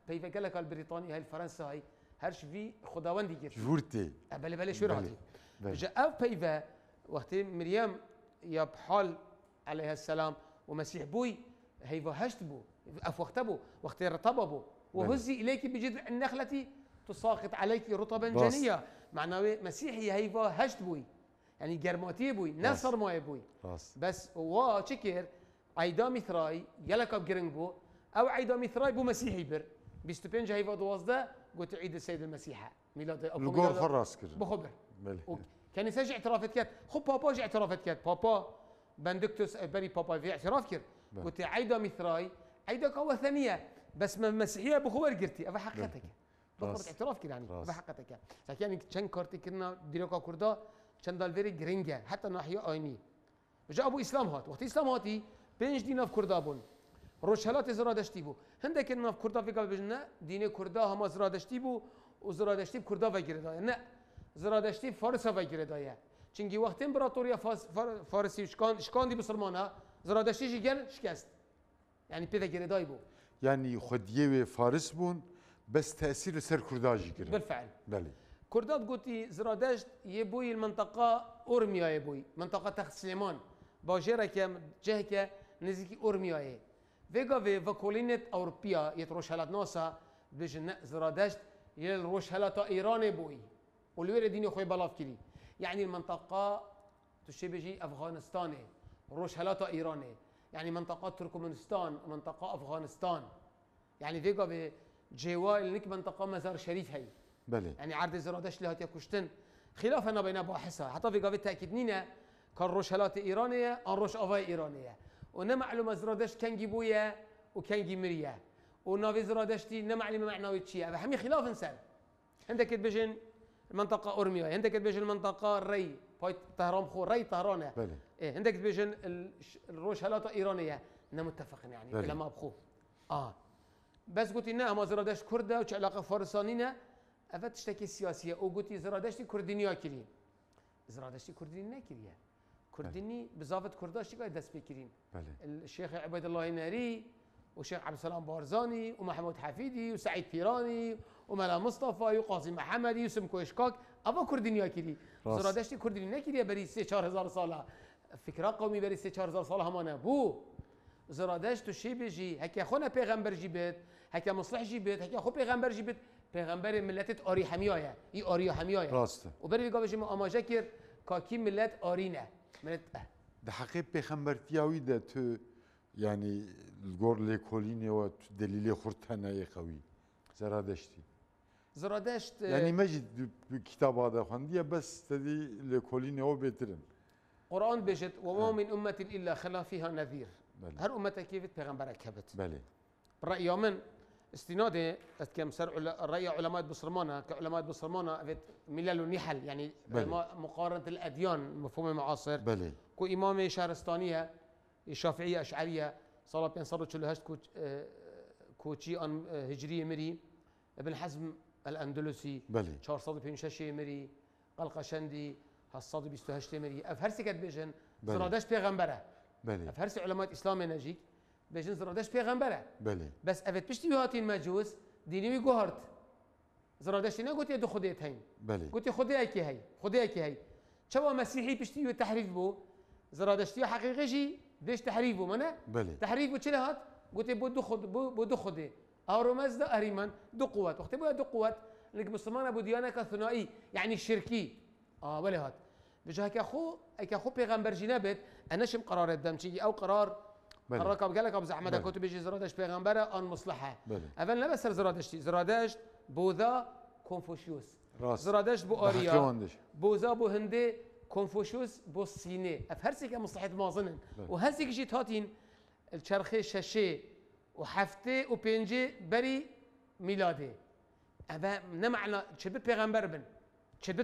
فيفا جل البريطاني هاي الفرنسا هاي هرش في خداوندي كر جورتي بله شوراتي جاء فيفا وقت مريم يا بحال عليها السلام ومسيح بوي هيفا هشت بو وقت بو وقت رطب بو وهزي اليك بجذع النخلة تساقط عليك رطبا جنيا معناه مسيحي هيفا هشت بوي يعني جرماتي بوي نصر ما بوي بس وا تشكر عيدا مثراي يلك بجرنج بو او عيدا مثراي بو مسيحي بر 25 هيفا دوازده قلت عيد السيد المسيح ميلاد الجول خلاص كده بخبر كان يسجل اعترافات كات خو بابا جي اعترافات كات بابا بندكتوس بري بابا في اعتراف كر قلت عيدا مثراي عيدا قوة ثانية بس ما مسيحية بخبر قرتي افا حقتك بخبر اعتراف كده يعني افا حقتك يعني كان كارتي كنا ديروكا كردا كان دالفيري جرينجا حتى ناحية ايني جاء ابو اسلام هات وقت اسلام هاتي بينج دينا في كردابون روشهلات زرادشتي بو هندك كنا في كردا في قلبنا دين كردا هم زرادشتي بو وزرادشتي بكردا وگردا نه زرادشتی فارس ها وگیره دایه چنگی وقت امپراتوریا فارسی شکان دی بسلمانه زرادشتی جیگن شکست يعني بيذا جريداي بو يعني خديه فارس بون بس تأثير سر كرداجي كده بالفعل بله كردات قلتي زرادشت يبوي المنطقة أورميا يبوي منطقة تخت سليمان باجرة كم جهة نزيك أورميا فيجا في فكولينة أوروبيا يتروشهلات ناسا بجن زرادشت يلروشهلات إيران بوي والوير ديني خوي بلاف كلي يعني المنطقة تشبه أفغانستان روشهلات إيراني يعني منطقة تركمانستان ومنطقة أفغانستان يعني فيجا في جوا لنك منطقة مزار شريف هي بله يعني عرض زرادش لها تكشتن خلافنا بين باحثة حتى فيجا في تأكيد نينا كان روشهلات إيرانية أن روش أفاي إيرانية ونمعلوم زرادش كان جيبويا وكان جيمريا ونافي زرادشتي نمعلم معنوي تشيا فهمي خلاف إنسان عندك بيجن المنطقة أورميا عندك بيجن المنطقة الري باي طهران خو ري طهرانة بله إيه عندك بيجن الروشهلات إيرانية متفقين يعني بله. لما بخو بس قلت إنها ما زرادش كردة وش علاقة فارسانينا أفت تشتكي السياسية وقلت زرادشتي كردينيا كريم زرادشتي كردينيا كريم كرديني بزافة كرداش قاعد دس بكرين بله الشيخ عبيد الله ناري والشيخ عبد السلام بارزاني ومحمود حفيدي وسعيد بيراني وملا مصطفى وقاسم محمدي وسمكو إشكاك أبا كردينيا كري زرادشتي كردينيا كري بري 3000 سالة فكرة قومي بري 3000 سالة همانا بو زرادشت شي بيجي هكا خونا پیغمبر جيبت هكا مصلح جيبت هكا خو پیغمبر جيبت پیغمبر ملت آری حمیایه ای آری حمیایه راسته وبري بيجي ما أماجا كير كاكي ملت آرينا ملت ده حقيقة بيخمبرتياوي ده تو يعني الجور ليكوليني ودليل خرطانة قوي زرادشتي زرادشت يعني مجد بكتاب هذا خندية بس تدي ليكوليني هو بيترن قرآن بيجت وما من أمة إلا خلا فيها نذير بله. هر أمة كيف پیغمبر كبت بله برأي من استناده كم سر رأي علماء بصرمانة كعلماء بصرمانة أفت ملل ونحل يعني مقارنة الأديان مفهوم معاصر بله كو إمام شهرستانية الشافعية أشعرية صلاة بين صاروا تشلو هشت كوتشي أن هجرية مري ابن حزم الأندلسي بله 456 مري قلقشندي هالصاد بيستهشت مري أفهرسي قد بيجن بله. زرادش بيغمبره بله أفهرسي علماء إسلام نجيك بيجن زرادش بيغمبره بله بس أفت بشتي بهاتي المجوس ديني قهرت زرادش نه قلت يدو خديت هين بله قلت خديك هي خديك هي شو مسيحي بشتي تحريف بو زرادشتي حقيقي جي ديش تحريف بو منا بله تحريف وشلهات قلت بدو خد بدو خدي أورمز ده أريمان دو قوات وقت بقى دو قوات لك مسلمان أبو ديانة كثنائي يعني الشركي ولا هات بجا هيك اخو پیغمبر جنابت انا شم قرار بدم شي او قرار قرار قال لك ابو احمد كنت بيجي زرادش پیغمبر ان مصلحه اول لا بس زرادش بوذا كونفوشيوس زرادش بو اريا بوذا بو هندي كونفوشيوس بو الصيني افهرسك مصلحه مازنن وهسك جيت هاتين الشرخي ششه وحفته وبينجي بري ميلادي أبا نمعنا شبت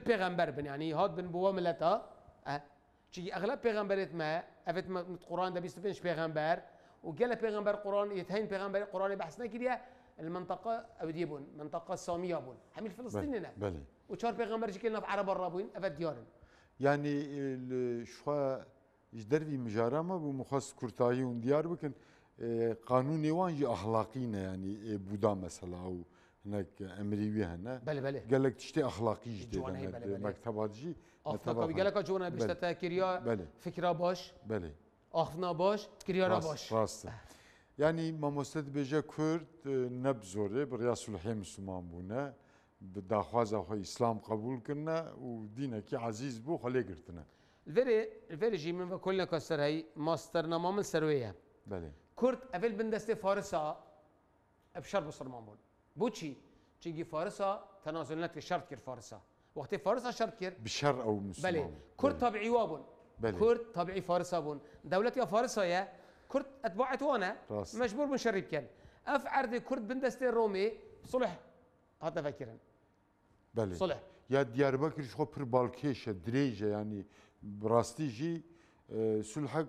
پیغمبر بن يعني هاد بن بوا ملتا شي اغلب پیغمبرت ما افت القران ده 25 پیغمبر وقال پیغمبر قران يتهين پیغمبر قران بحثنا كده المنطقه او ديبون منطقه ساميه بون حميل فلسطيننا بله وشار پیغمبر جكلنا في عرب الرابوين افت ديارن يعني شو دربي مجارمه بمخصص كرتاي وديار بكن قانون وانجي اخلاقينا يعني بودا مثلا او هناك امريوي هنا بله قال لك تشتي اخلاقي جديد مكتبات جي افكار قال لك جونا بيشتا كريا فكره باش بله اخنا باش كريا باش راست يعني ما مستد بيجا كرد نبزوره بريا صلحي مسلمان بونا بداخوازا خو اسلام قبول كنا ودينك عزيز بو خلي قرتنا الفيري جي من كلنا كسر هي ماستر نما من سرويه بله كرد افل بندست فارسا ابشر بصرمان بون بوتشي تيجي فارسا تنازلات شرط كير فارسا وقت فارسا شرط كير بشر او مسلمان بله كرد طبيعي وابون كرد طبيعي فارسا بون دولتي فارسا يا كرد اتبعت وانا مجبور من شريب كان اف عرض كرد بندست الرومي صلح هذا فكرا بله صلح يا ديار بكر شو بر بالكيشه دريجه يعني براستي جي صلحك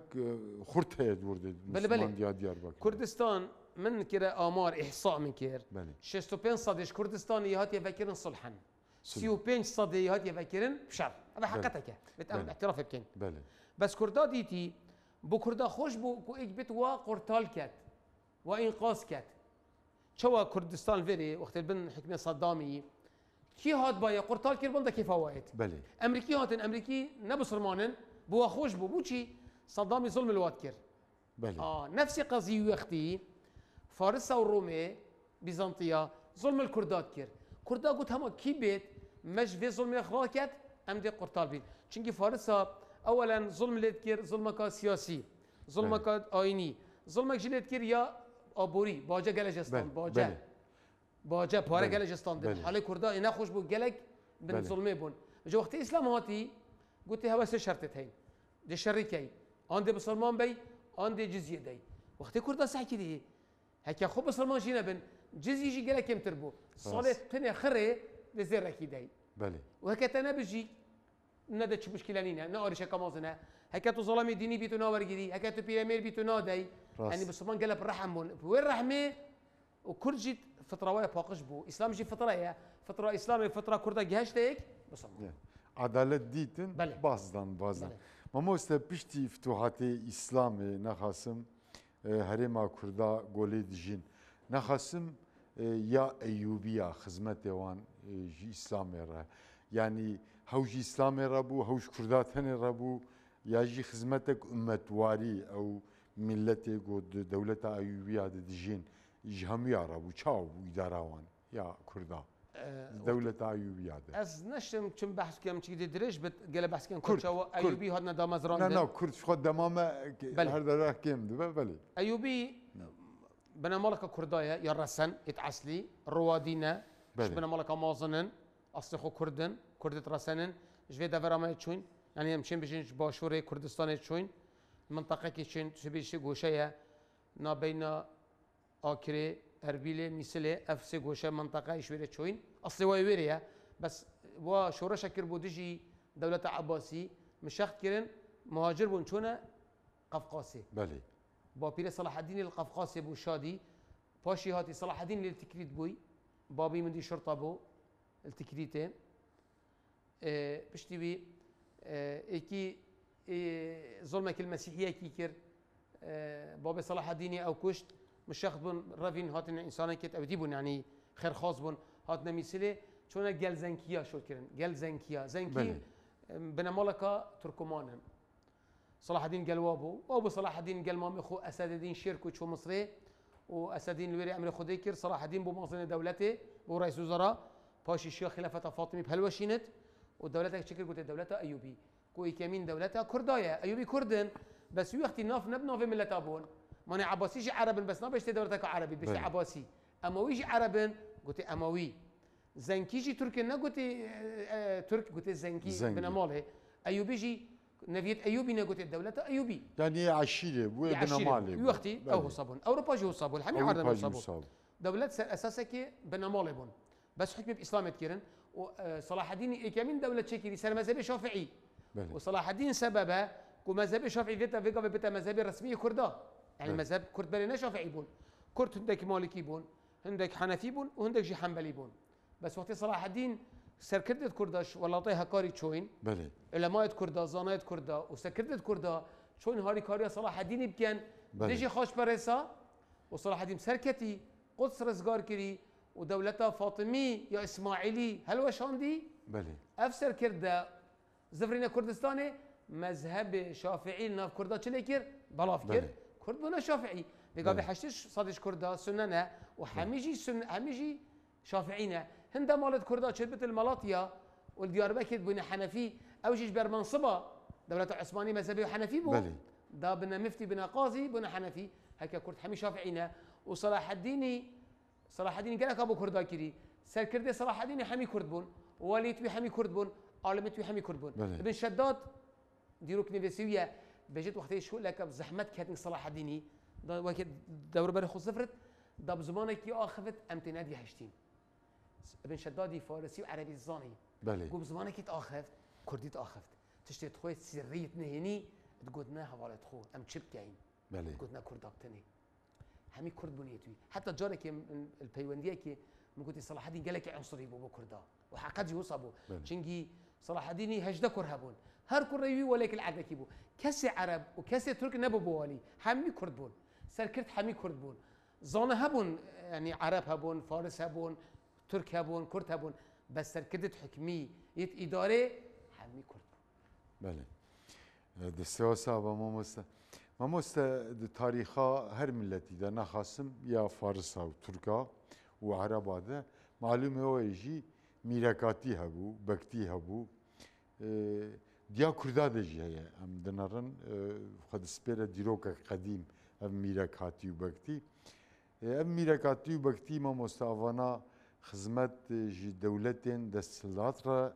خرطه يدورد مسلمان ديار بكر كردستان من كده آمار إحصاء من كير بله 65 صديش كردستان يهات يفكرن صلحا 35 صدي يهات يفكرن بشر هذا حقتك بتأمل اعتراف بكين بله بس كردا ديتي بو كردا خوش بو كو إجبت وقرطال كات وإنقاذ كات شو كردستان فيري وقت البن حكمة صدامي كي هات بايا قرطال كير بندا كيف فوائد بله أمريكي هاتن أمريكي نبصرمانن بو خوش بو شي صدامي ظلم الواد كير بله نفس قضية وقتي فارس والرومي بيزنطية ظلم الكردات كير كردا قلت هما كي بيت مش في ظلم اخلاقيات ام دي قرطال بين چونكي فارس اولا ظلم ليت كير ظلمك سياسي ظلمك آيني ظلمك جليت كير يا ابوري باجا جلجستان باجا بارا جلجستان دي حالي كردا انا خوش بو جلك بن ظلمي بون جو وقت اسلام هاتي قلت هوا سه شرطت هين دي شريكي عندي مسلمان بي عندي جزيه دي وقت كردا سحكي دي هكا خو بسلمان جينا بن جزي يجي قالك كم تربو صالح تني خري لزير اكيداي بله وهكا تنا بجي ندتش مشكله لينا نوري شكا مازنا هكا تو ظلمي ديني بيتو ناور جدي هكا تو بيرامير بيتو نادي يعني بسلمان قال بالرحم وين رحمه وكل جيت فتره ويا باقش بو اسلام جي فتره يا فتره اسلامي فتره كردا جهشت هيك بسلمان عدالت ديتن بازدان ما موستا بيشتي فتوحات اسلامي نخاسم هرما كردا قولي دجين نخاسم يا ايوبيا خدمت وان جي اسلامي را يعني هوج اسلامي رابو هوج كردات هن رابو يا جي خدمتك امتواري او ملتي قد دولة ايوبيا دجين يجهم يا رابو تشاو اداراوان يا كردا دولة ايوبيا از نشم كم بحث كم تشي دريش قال بحث كم كرد ايوبي هادنا دامزران لا كرد خد دمامه هر دره كم بله ايوبي بنا ملكه كردايا يا رسن يتعسلي روادينا بنا ملكه مازنن اصلي خو كردن كردت رسنن جوي دفرا ما تشوين يعني يمشين بشين باشوري كردستان تشوين المنطقه كي تشين تشبيشي غوشيه نا بين اكري اربيله مثل افسي غوشه منطقه يشوي تشوين اصلي ويريا بس وشورى شكر بودجي دوله عباسي مشخت كيرن مهاجر بونشونه قفقاسي بله بابير صلاح الدين القفقاسي بو شادي باشي هاتي صلاح الدين التكريت بوي بابي من دي شرطه بو التكريته بشتي بي اكي ظلمك المسيحيه كي كير بابي صلاح الدين او كشت مش ياخذون رافين هاتن انسان كيت او ديبون يعني خير خاص بون هاتنا مثله شلون قال زنكيه شو كيرن قال زنكيه زنكي بنا ملكه تركمانن صلاح الدين قال وابو صلاح الدين قال مامي خو اسد الدين شيركو شو مصري واسد الدين الويري امر خديكر صلاح الدين بو مصري دولته بو رئيس وزراء باشي شيخ خلافه فاطمي بهالوشينت ودولتك شكل قلت دولته ايوبي كو يكمين دولتها كردايا ايوبي كردن بس وقت ناف نبنا في ملة ابون ماني عباسي جي عرب بس نابش دولتك عربي بس عباسي اموي جي عرب قلت اموي زنكي جي تركي نا قلت ترك قلت زنكي بن ماله ايوبي جي نبيت ايوبي نا قلت الدولة ايوبي يعني عشيره بو بن ماله وقتي او صابون اوروبا جو صابون حمي عرض صابون دولة اساسا كي بن ماله بون بس حكم باسلام كيرن وصلاح الدين كمين دولة شكري سر مذهب شافعي وصلاح الدين سببها كو مذهب شافعي فيتا بيتا مذهب رسمي كردا يعني مذهب كرد بلنا شافعي بون كرد هندك مالكي بون هندك حنفي بون وهندك جي حنبلي بون بس وقت صلاح الدين سركردت كرداش ولا طيها كاري تشوين بله علماء كردا زانات كردا وسركردت كردا شوين هاري كاري صلاح الدين بكن ديجي خوش برسا وصلاح الدين سركتي قدس رزقار كري ودولتها فاطمي يا اسماعيلي هل وشاندي بله افسر كردا زفرين كردستاني مذهب شافعي ناف كردا تشليكر بلاف كر كرد بنا شافعي بقى بحشتش صادش كردا سننا وحميجي حميجي شافعينا هندا مالت كردا شربت الملاطيا والديار بكت بنا حنفي او جيش بر منصبه دولة عثماني مذهبي حنفي بو دا بنا مفتي بنا قاضي بنا حنفي هكا كرد حمي شافعينا وصلاح الدين قال لك ابو كردا كري سر كردي صلاح الدين حمي كرد بون وليت حمي كرد بون عالمت حمي كرد بون ابن شداد ديروك نيفيسيويا بجد وقتها شو لك بزحمت كاتن صلاح الديني وقت دور بري خو صفرت دا بزمانك يا اخذت امتنادي هشتين ابن شدادي فارسي وعربي الزاني بله قوم بزمانك تاخذت كردي تاخذت تشتي تخوي سريه نهني تقولنا حوالي تخو ام تشب كاين بله قلنا كردابتني همي كرد بنيتوي حتى جارك البيونديه كي من قلت صلاح الدين قال لك عنصري بو كردا وحقد يوصبوا شنجي صلاح الدين هجده كرهبون هر كريوي ولك العاده كيبو كسي عرب وكسي ترك نبو بوالي همي كرد بون سركرت همي كرد بون زانه هبون يعني عرب هبون فارس هبون ترك هبون كرد هبون بس سركرت حكمي يت اداره همي كرد بون بله دستوا صاحب ماموستا تاريخا هر ملتي دا نخاسم يا فارسا وتركا وعربا دا معلوم هو يجي ميراكاتي هبو بكتي هبو ديا كردا دجي هي ام دنرن خد سبيرا ديروكا قديم ام ميراكاتي وبكتي ام ميراكاتي وبكتي ماموستا وانا خدمت جي دولتين دستلات را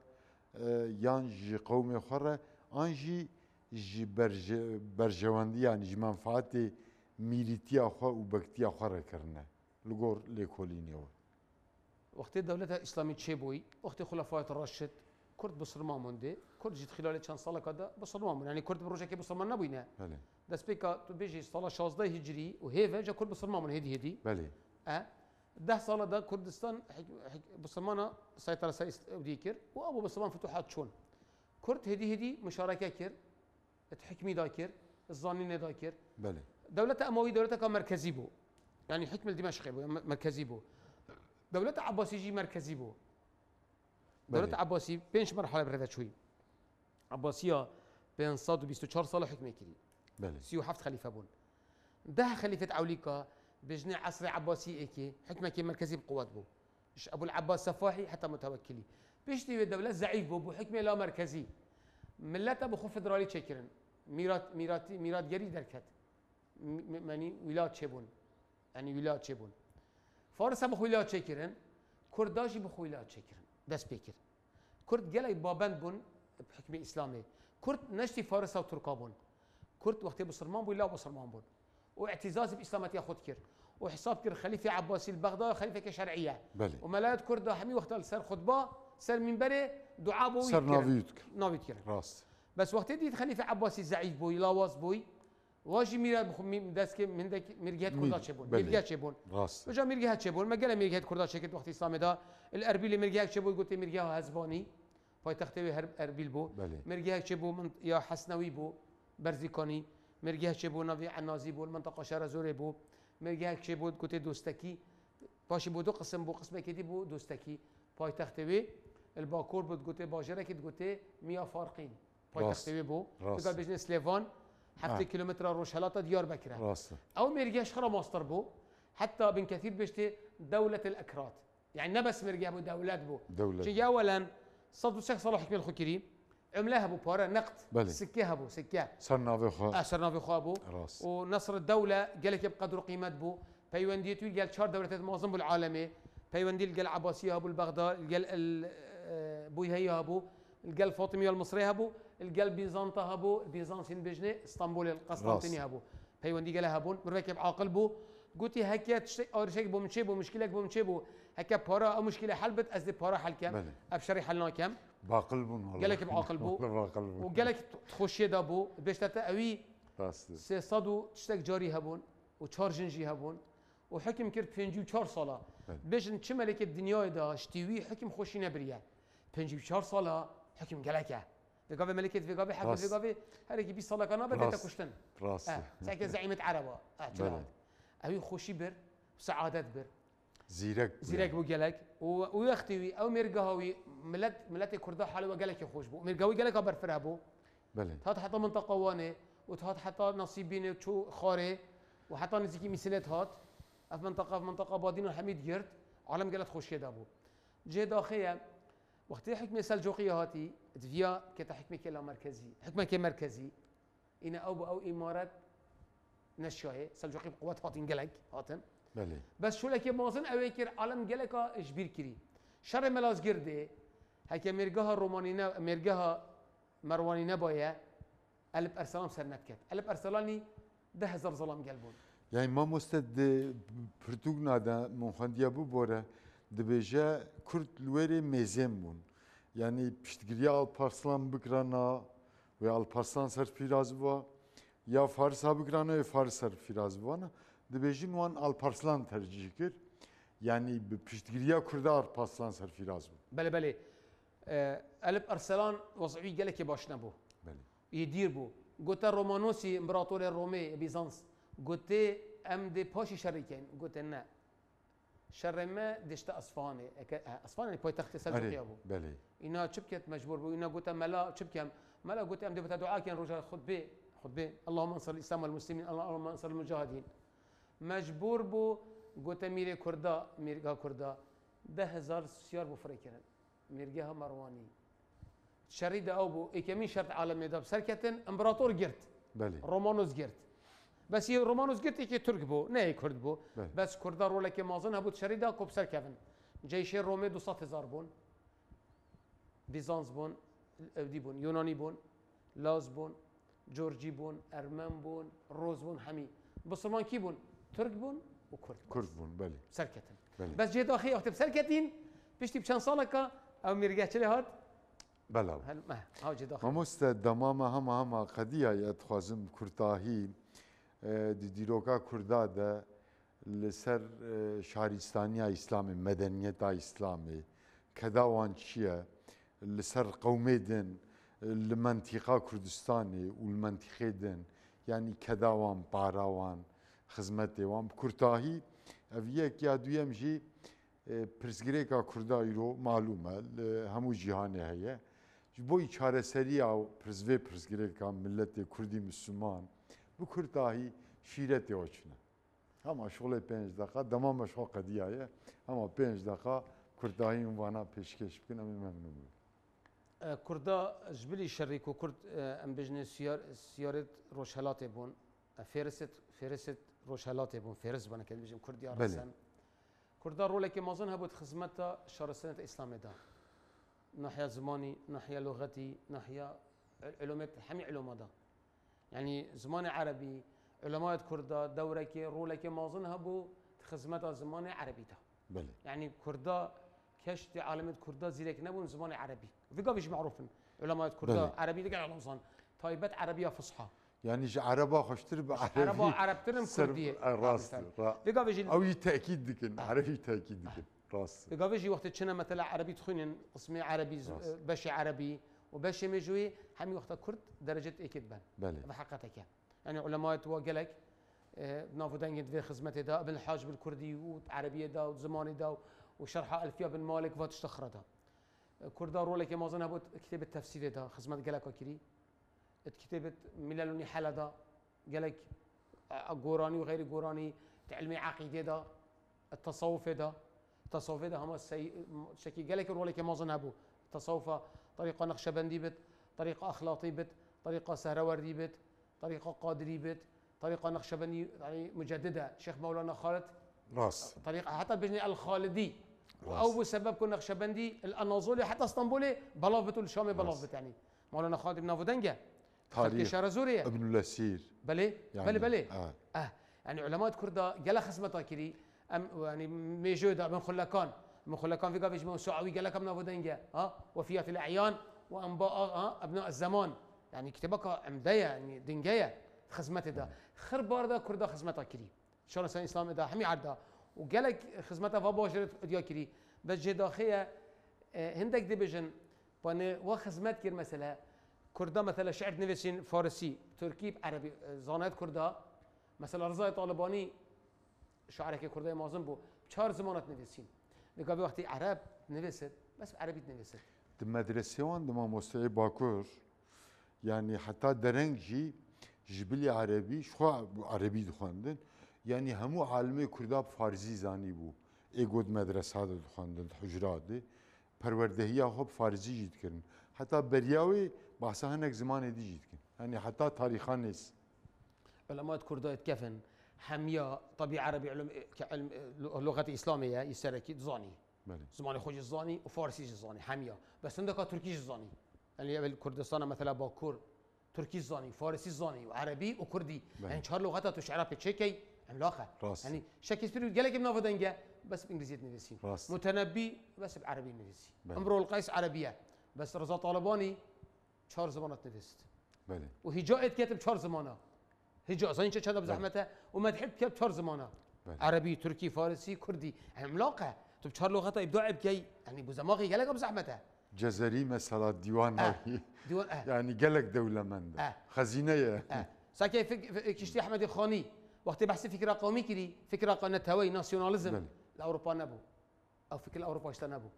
يان جي قوم خره انجي جي برجواندی یعنی جی منفعت میلیتی آخوا و بکتی آخوا را کرنه لگور لیکولینی و وقتی دولت اسلامی چه بوی وقتی خلفایت راشد کرد بسرمان مونده کرد جد خلال چند سال کده بسرمان مونده یعنی کرد بروجه که بسرمان نبوینه بله دست بیکا تو بیجی سال 16 هجری و هیوه جا کرد بسرمان مون هدی بله 10 سال دا کردستان بسرمانه سيطره سعودي كر وابو بسرمان فتوحات شون كرد هدي مشاركه كر تحكمي داكر الظانين داكر بله دولة أموي دولة كان مركزي بو يعني حكم دمشق بو مركزي بو دولة عباسي جي مركزي بو دولة عباسي بينش مرحلة برده شوي عباسية بين صاد و 24 سال حكمي كري بله 37 خليفة بون ده خليفة عوليكا بجنى عصر عباسي ايكي حكمه كي مركزي بقوات بو مش ابو العباس سفاحي حتى متوكلي بيشتي الدولة ضعيف بو حكمه لا مركزي ملته بخو فدرالي تشكرن ميرات جري دركت يعني ولايات شبون يعني ولايات شبون فارس بخو ولايات تشكرن كرداشي بخو ولايات تشكرن دس بيكر كرد جاي بابند بون بحكم اسلامي كرد نشتي فارس وتركابون كرد وقت بصرمان بو لا بصرمان بون واعتزاز باسلامات ياخذ كر وحساب كر خليفه عباسي البغداد خليفه كشرعيه بله وملايات كرد حمي وقت سر خطبه سر منبره دعاء بو سر نافيت كر راست بس وقت دي خليفه عباسي زعيف بوي لاواز بوي واجي ميراد بخم داسك من دك مرجات كردات شبون مرجات شبون راست وجا مرجات شبون ما قال مرجات كردات شكت وقت الاسلام ده الاربيل مرجات شبون قلت مرجاه هزباني پایتخته اربیل بو مرجاه شبو من يا حسنوي بو برزيكاني مرجاه شبو نوي عنازي بو المنطقه شهر زوره بو مرجاه شبو قلت دوستكي باشي بو دو قسم بو قسم كدي بو دوستكي پایتخته الباكور بود قلت باجره كد قلت 100 فارقين پایتخته بو قال بزنس ليفان 7 كيلومتر روشهلاتا ديار بكره او مرجاش خرا ماستر بو حتى بن كثير بيشتي دولة الأكراد يعني نبس مرجع بو دولات بو شيء أولا صدوا شخص صلاح حكم الخكري عمله هبو بارا نقد بله. سكه هبو سكه سرناوي خو أسرنا في خوابو راس ونصر الدولة قال لك بقدر قيمة بو بيونديتو قال شهر دولة معظم بالعالمي بيوندي قال عباسية ابو البغداد قال بوي هي ابو قال فاطمية المصرية ابو قال بيزنطة ابو بيزنطين بجنة اسطنبول القسطنطينية ابو بيوندي قال هابون مركب عاقل بو قلتي هكا تشتي او شيء بو منشي بو مشكلة بو منشي بو هكا بارا او مشكلة حلبت ازدي بارا حل كم ابشري حلنا كم باقلبون والله قال لك بعاقل بو وقال لك تخشي دابو باش تتأوي سي صدو تشتك جاري هبون وتشارجنجي هبون وحكم كرت 54 ساله باش نتش ملك الدنيا دا اشتوي حكم خوشي نبريا 54 ساله حكم قالك فيقافي ملكة فيقافي حكم فيقافي هذيك 20 ساله كان بدأت كشتن راس ساكن زعيمة عربة أوي خوشي بر وسعادة بر زيرك بو قالك ويختوي او مرقاوي ملت كردا حالي وقالك يخوش بو مرقاوي قالك برفرها بو بله هات حتى منطقه وانه وهات حتى نصيبين شو خاري وحتى نزيكي مثلت هات في منطقه بادين وحميد قرد عالم قالت خوش كده ابو جي داخيه وقت حكمه سلجوقيه هاتي دفيا كتا حكمه كلا مركزي حكمه كمركزي انا او امارات نشاهي سلجوقي بقوات هاتين قالك هاتن بله بس شو لك مازن اويكر عالم قالك اجبير كري شر ملاز قرده هكا مرقاها رومانينا مرقاها مرواني نبايا ألب أرسلان سر نبكت ألب أرسلاني 10,000 ظلام قلبون يعني ما مستد برتوغنا دا منخنديا بو بورا دبيجا كرد لوري ميزين بون يعني بشتغريا البارسلان بكرانا و البارسلان سر فيراز بوا يا فارس بكرانا و فارس سر فيراز بوانا دبيجين وان البارسلان ترجيح كر يعني بشتغريا كردا البارسلان سر فيراز بوا بله ألب أرسلان وضعي قالك باش نبو بله يدير بو قلت رومانوسي امبراطور الرومي بيزنس قلت ام دي باشي شريكين قلت لا شر ما دشت اصفهاني اصفهاني باي تخت سلجوقي ابو بله انا شبكت مجبور بو انا قلت ملا شبكم ملا قلت ام دي دعاء كان رجال خطبه اللهم انصر الاسلام والمسلمين اللهم انصر المجاهدين مجبور بو قلت ميري كردا 10,000 سيار بو فريكرن ميرجاها مرواني شريدة أو بو إكمين شرط عالمي ده بسركتن إمبراطور جرت بله رومانوس جرت بس هي رومانوس جرت إكي ترك بو نه كرد بو بله. بس كردار ولا كي مازن هبوت شريدة كوب سركفن جيش الرومي 200,000 بون بيزانس بون دي بون يوناني بون لاز بون جورجي بون أرمن بون روز بون حمي بسلمان كي بون ترك بون وكرد بون بله سركتن بله. بس جيت أخي وقت بسركتين بيشتي بشان صالك او میرگه چلی هات بله ما ها جي داخل ما دماما هما قضيه يتخازم كرتاهي دي ديروكا كردا ده لسر شهرستانيا اسلامي مدنيتا اسلامي كذا وان شيء لسر قوميدن المنطقه كردستاني والمنطقه دن يعني كذا وان باراوان خدمتي وان كرتاهي افيك يا دويم جي پرسگریکا کردا ایرو معلومه همو جهانه هیه بوی چاره سری او پرسگریکا ملت کردی مسلمان bu Kürdahi şiireti oçuna. Ama şöyle 5 dakika tamam şu qadiye ama 5 dakika Kürdahi ünvana peşkeş bkin ama memnunum. كردا جبلي شريك وكرد ام بجني سيارت روشهلات بون فارست روشهلات بون فارس بنا كده بيجم كردي ارسن كردا رولك مازن هبوت خدمتها شهر السنه الاسلامي ده ناحيه زماني ناحيه لغتي ناحيه علومات حمي علوم ده يعني زمان عربي علماء كردا دورك رولك مازن هبو خدمتها زمان عربي ده بله يعني كردا كشت عالمة كردا زيرك نبون زمان عربي في قابش معروفن علماء كردا عربي دقال على لوزان طيبات عربية فصحى يعني عربا خشتر بعربي عرب ترم كردية راس في قابش او تأكيد دكن عربي تأكيد دكن راس في قابش وقت تشنا مثلا عربي تخونن اسمي عربي باشي عربي وباشي مجوي همي وقت كرد درجة اكيد بان بله بحقيقتك يعني علماء وقالك نافو دنجد في خدمته دا ابن الحاج بالكردي وعربية دا وزماني دا وشرحها ألفية بن مالك وتشتخرة دا كردا رولك ما ظن هبوت كتاب التفسير دا خدمت قالك وكري كتابة ملل حلا دا قالك قوراني وغير قوراني علمي عقيدة دا التصوف دا هم شكي قالك رولك ما ظن هبو تصوف طريقة نقشبندي بت طريقة أخلاطي بت، طريقة سهروردي بت، طريقة قادري بت، طريقة نقشبندي يعني مجددة شيخ مولانا خالد راس طريقة حتى بجني الخالدي راس. أو بسبب كن نقشبندي الأناضولي حتى اسطنبولي بلاف بت والشامي بلاف بت يعني مولانا خالد بن نافودنجا تاريخ شهر سوريا ابن الأسير بلي يعني بلي يعني علماء كردا جل خصمتا كري ام يعني ميجودا من خلكان في قافش موسوعوي جل كم نافودنجا وفيات الأعيان وأنباء أبناء الزمان يعني كتابك عمدية يعني دنجية خدمته ده خربار ده كردا خدمته كري شلون سن الإسلام ده همي عدا وقالك خدمته فباشرت ديا كري بس جداخية هندك ديفيجن بان وخدمات كير مثلا كردا مثلا شعر نفسين فارسي تركي عربي زانات كردا مثلا رضا طالباني شعرك كردي معظم بو چهار زمانات نویسین نگاه وقتی عرب نویسد بس عربی نویسد المدرسة دما مستوى باكور يعني حتى درنجي جبلي عربي شو عربي دخاندن يعني همو عالمي كردا فارزي زاني بو ايقود مدرسة هذا دخاندن حجرات دي پروردهية هو فارزي جيد كرن حتى برياوي بحثها هناك زمان دي جيد كرن يعني حتى تاريخان نيس علماء كردا يتكفن حمية طبيعة عربي علم كعلم لغة إسلامية يسركي زاني زماني خوش الزاني وفارسي الزاني حمية بس عندك تركي الزاني يعني الكردستان مثلا باكور تركي الزاني فارسي الزاني وعربي وكردي يعني شهر لغات تشعرها بتشيكي عملاقة يعني شكسبير قال لك بنافدنجا بس بإنجليزية نفسي متنبي بس بعربي نفسي امرؤ القيس عربية بس رضا طالباني شهر زمانات نفست وهجاء كاتب شهر زمانه هجاء زين شو هذا بزحمته وما تحب كيف شهر زمانه عربي تركي فارسي كردي عملاقه تو بشهر لغته ابداع بكي يعني بزماغي قالك بزحمته جزري مثلا ديوان ديوان يعني قالك دولة من خزينة ساكي كشتي احمد الخاني وقت بحث فكره قومي كري فكره قناه هوي ناسيوناليزم الاوروبا نبو او فكر الاوروبا اشتا نبو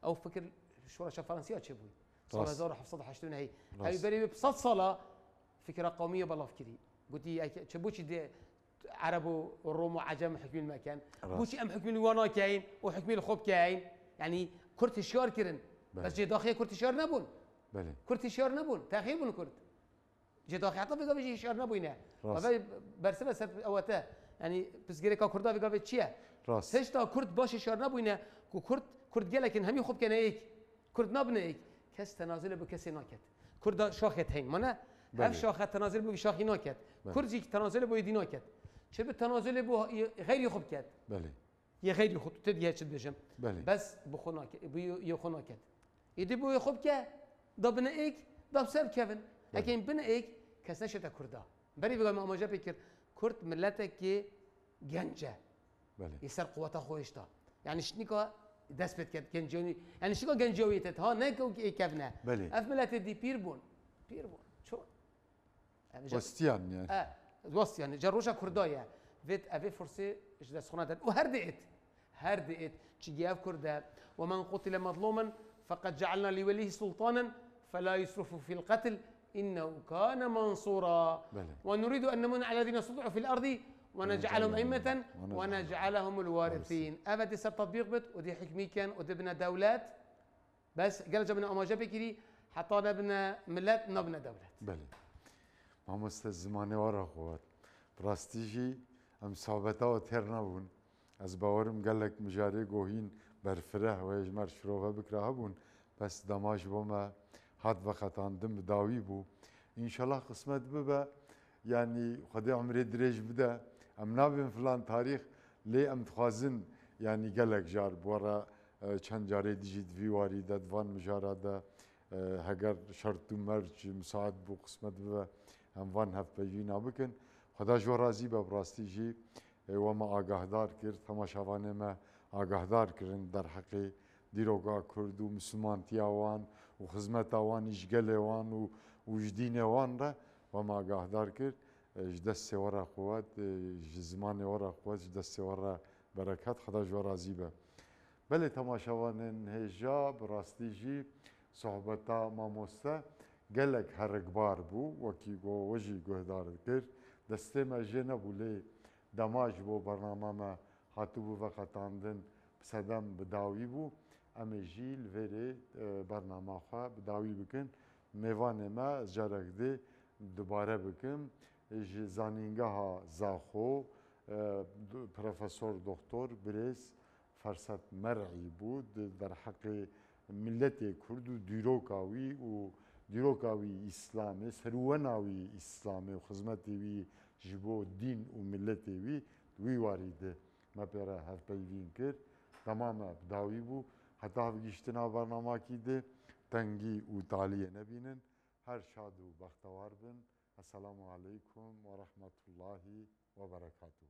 او فكر الشورى الفرنسيه تشبوي صار 1720 هي بري بصد صلاه فكره قوميه بلاف كري قلتي تشبوشي دي عرب والروم وعجم حكمين المكان بوشي ام حكمين وانا كاين وحكمين الخوب كاين يعني كرت الشيار كرن بس جي داخل كرت الشيار نبون كرت الشيار نبون تاخير بون كرت جي داخل حتى في قبل الشيار نبوينه برسمه سر اوته يعني بس غير كردا في قبل تشيا هيش تا كرت باش الشيار نبوينه كرت قال لكن هم يخوب كان هيك كرت نبنه هيك كاس تنازل بكسي ناكت كردا شاخت هين منا هف شاخت تنازل بو شاخي ناكت كرجي تنازل بو يدي ناكت چه به تنازل بو غير يخوب كات يا غير يخوب تدي چه بجم بس بخوناك يخوناك يدي بو يخوب كا دبنا ايك دب سر كيفن لكن بنا ايك كسنشتا كردا بري بقى ما جا فكر كرد ملتك كي جنجه يسر قوته خويشتا يعني شنيكا دسبت كات جنجوني يعني شنيكا جنجويتت ها نكو كيفنا اف ملت دي بيربون شو وستيان يعني وسط يعني جروشا كردايا فيت افي فرصه اجدا سخونه هردئت تشياف كردا ومن قتل مظلوما فقد جعلنا لوليه سلطانا فلا يسرف في القتل انه كان منصورا ونريد ان نمن على الذين استضعفوا في الارض ونجعلهم ائمه ونجعلهم الوارثين ابد سب تطبيق بت ودي حكمي كان ودبنا دولات بس قال جبنا اماجه بكري حتى نبنا ملات نبنا دولات ما الزمانه ورا خوات براستيجي ام صحبتا و تر نبون از باورم قال لك مجاري گوهين برفره و اجمر شروفه بكره بون بس دماج بوما هات وقتاندم داوي بو ان شاء الله قسمت ببا يعني خدي عمري دريج بدا ام نابن فلان تاريخ لي ام تخازن يعني قال لك جار بورا چند جاري ديجيت في واري ددوان مجارا دا هگر شرط مرج مساعد بو قسمت ببا هم وان هف بجوینا بکن خدا جو راضی به براستی جی و ما آگاهدار کرد تماشاوانه ما آگاهدار کردن در حق دیروگا کرد و مسلمان تیاوان و خدمت آوان اشگل وان و وجدین وان را و ما آگاهدار کرد جدست ورا قوت زمان ورا قوت جدست ورا برکت خدا جو راضی به بله تماشاوانه هجا براستی جی صحبتا ماموستا قالك هرقبار بو وكي جو وجي جهدار كر دستي ما جينا بولي دماج بو برنامج ما هاتو بو وقتاندن بسدم بداوي بو امي جيل فيري برنامج خا بداوي بكن میوان ما جارک دی دوباره بکم ji zanîngeha Zaxo Profesör Doktor Birêz Fersat Mer'î bû di derheqê milletê Kurd û dîroka wî û dîroka wî İslamê serwena wî İslamê û xizmetê wî ji bo dîn û milletê wî wî warî de me pêre hevpeyvîn kir temame dawî bû heta gihiştina bernamakî de tengî û taliyê nebînin her şad û bextewar bin. Esselamu Aleyküm ve Rahmetullahi ve Berekatuhu.